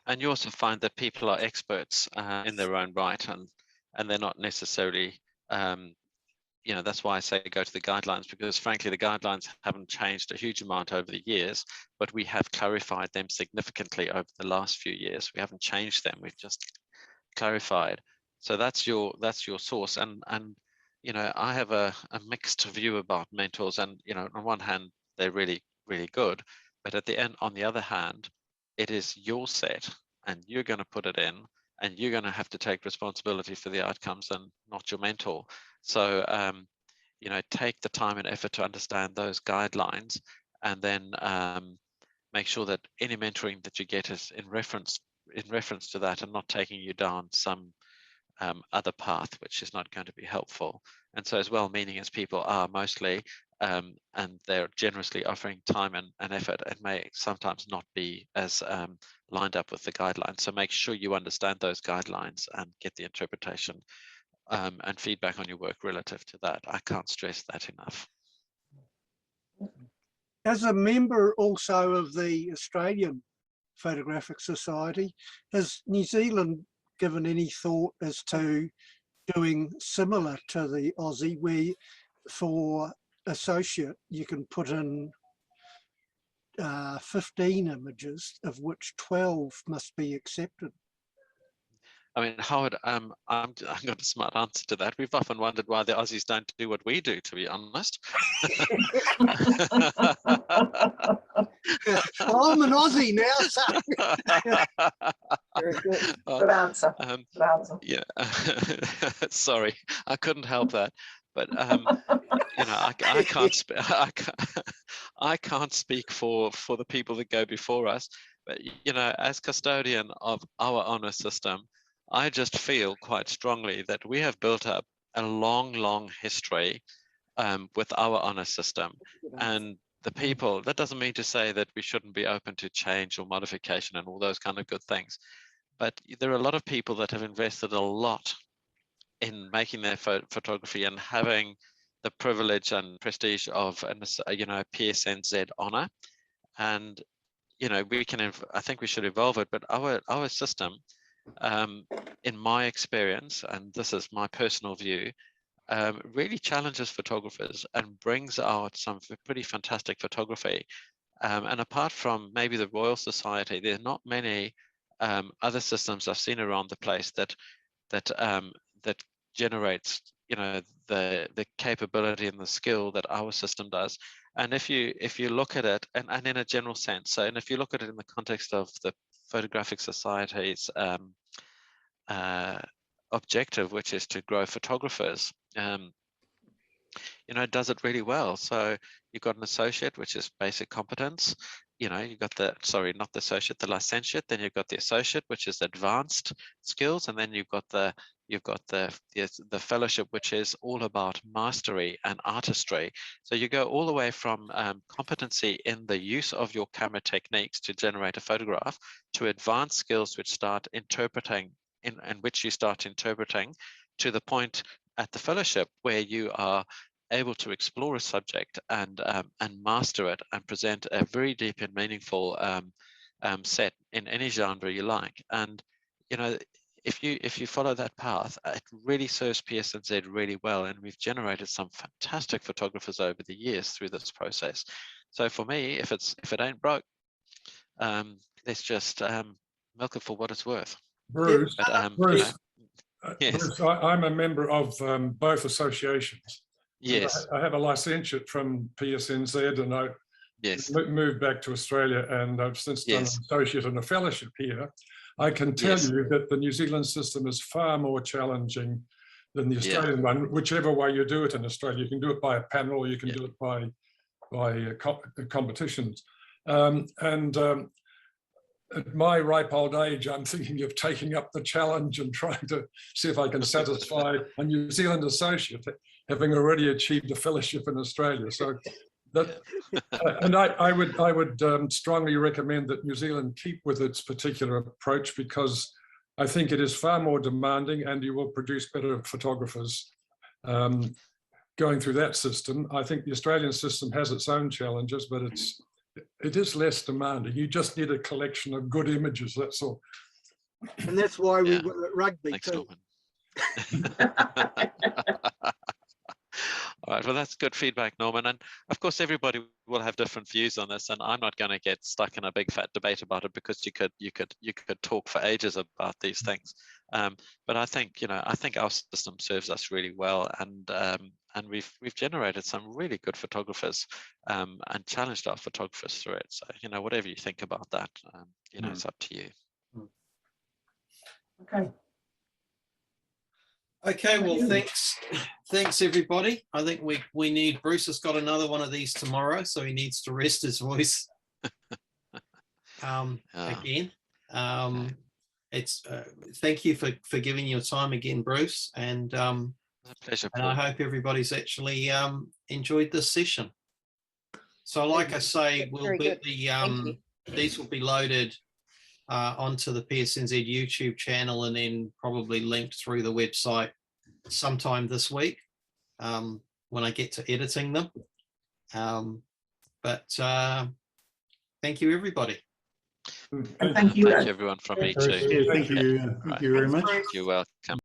And you also find that people are experts in their own right, and they're not necessarily, you know, that's why I say go to the guidelines, because frankly, the guidelines haven't changed a huge amount over the years, but we have clarified them significantly over the last few years. We haven't changed them, we've just clarified. So that's your source. And you know, I have a mixed view about mentors, and you know, on one hand, they're really, really good, but at the end, on the other hand, it is your set and you're going to put it in, and you're going to have to take responsibility for the outcomes and not your mentor. So, you know, take the time and effort to understand those guidelines, and then make sure that any mentoring that you get is in reference to that, and not taking you down some other path, which is not going to be helpful. And so as well-meaning as people are mostly, and they're generously offering time and effort, it may sometimes not be as lined up with the guidelines. So make sure you understand those guidelines and get the interpretation and feedback on your work relative to that. I can't stress that enough. As a member also of the Australian Photographic Society, has New Zealand given any thought as to doing similar to the Aussie, where for associate you can put in 15 images, of which 12 must be accepted? I mean, Howard, I've got a smart answer to that. We've often wondered why the Aussies don't do what we do, to be honest. Well, I'm an Aussie now, so. Very good. Good answer. Good answer. Yeah, sorry, I couldn't help that. But you know, I can't speak for the people that go before us. But you know, as custodian of our honour system, I just feel quite strongly that we have built up a long history with our honour system, and the people. That doesn't mean to say that we shouldn't be open to change or modification and all those kind of good things. But there are a lot of people that have invested a lot in making their photography and having the privilege and prestige of you know, a PSNZ honour. And you know, we can, I think we should evolve it, but our system, in my experience, and this is my personal view, really challenges photographers and brings out some pretty fantastic photography. And apart from maybe the Royal Society, there are not many other systems I've seen around the place that generates, you know, the capability and the skill that our system does. And if you look at it, and in a general sense, so, and if you look at it in the context of the Photographic Society's objective, which is to grow photographers, does it really well. So you've got an associate, which is basic competence. You've got the, sorry, not the associate, the licentiate. Then you've got the associate, which is advanced skills, and then you've got the fellowship, which is all about mastery and artistry. So you go all the way from competency in the use of your camera techniques to generate a photograph, to advanced skills, which start interpreting, in which you start interpreting, to the point at the fellowship where you are able to explore a subject and master it and present a very deep and meaningful set in any genre you like. And if you follow that path, it really serves PSNZ really well, and we've generated some fantastic photographers over the years through this process. So for me, if it ain't broke, let's just milk it for what it's worth. Bruce, Bruce, yes. Bruce, I'm a member of both associations. Yes, I have a licentiate from PSNZ, and I moved back to Australia, and I've since done an associate and a fellowship here. I can tell you that the New Zealand system is far more challenging than the Australian one, whichever way you do it in Australia. You can do it by a panel, or you can do it by competitions. At my ripe old age, I'm thinking of taking up the challenge and trying to see if I can satisfy a New Zealand associate, having already achieved a fellowship in Australia. So that, and I would strongly recommend that New Zealand keep with its particular approach, because I think it is far more demanding, and you will produce better photographers going through that system. I think the Australian system has its own challenges, but it is less demanding. You just need a collection of good images, that's all. And that's why we were at rugby. Thanks, too. Norman. All right, well, that's good feedback, Norman. And of course, everybody will have different views on this, and I'm not going to get stuck in a big fat debate about it, because you could talk for ages about these things. But I think our system serves us really well, and we've generated some really good photographers and challenged our photographers through it. So whatever you think about that, it's up to you. Okay. Okay, well, thanks everybody. I think we need, Bruce has got another one of these tomorrow, so he needs to rest his voice again. It's thank you for giving your time again, Bruce, and pleasure, and Paul. I hope everybody's actually enjoyed this session. So like I say, these will be loaded onto the PSNZ YouTube channel, and then probably linked through the website sometime this week when I get to editing them. But thank you, everybody. And thank you. Thank you, everyone, from me too. Thank you very much. You're welcome.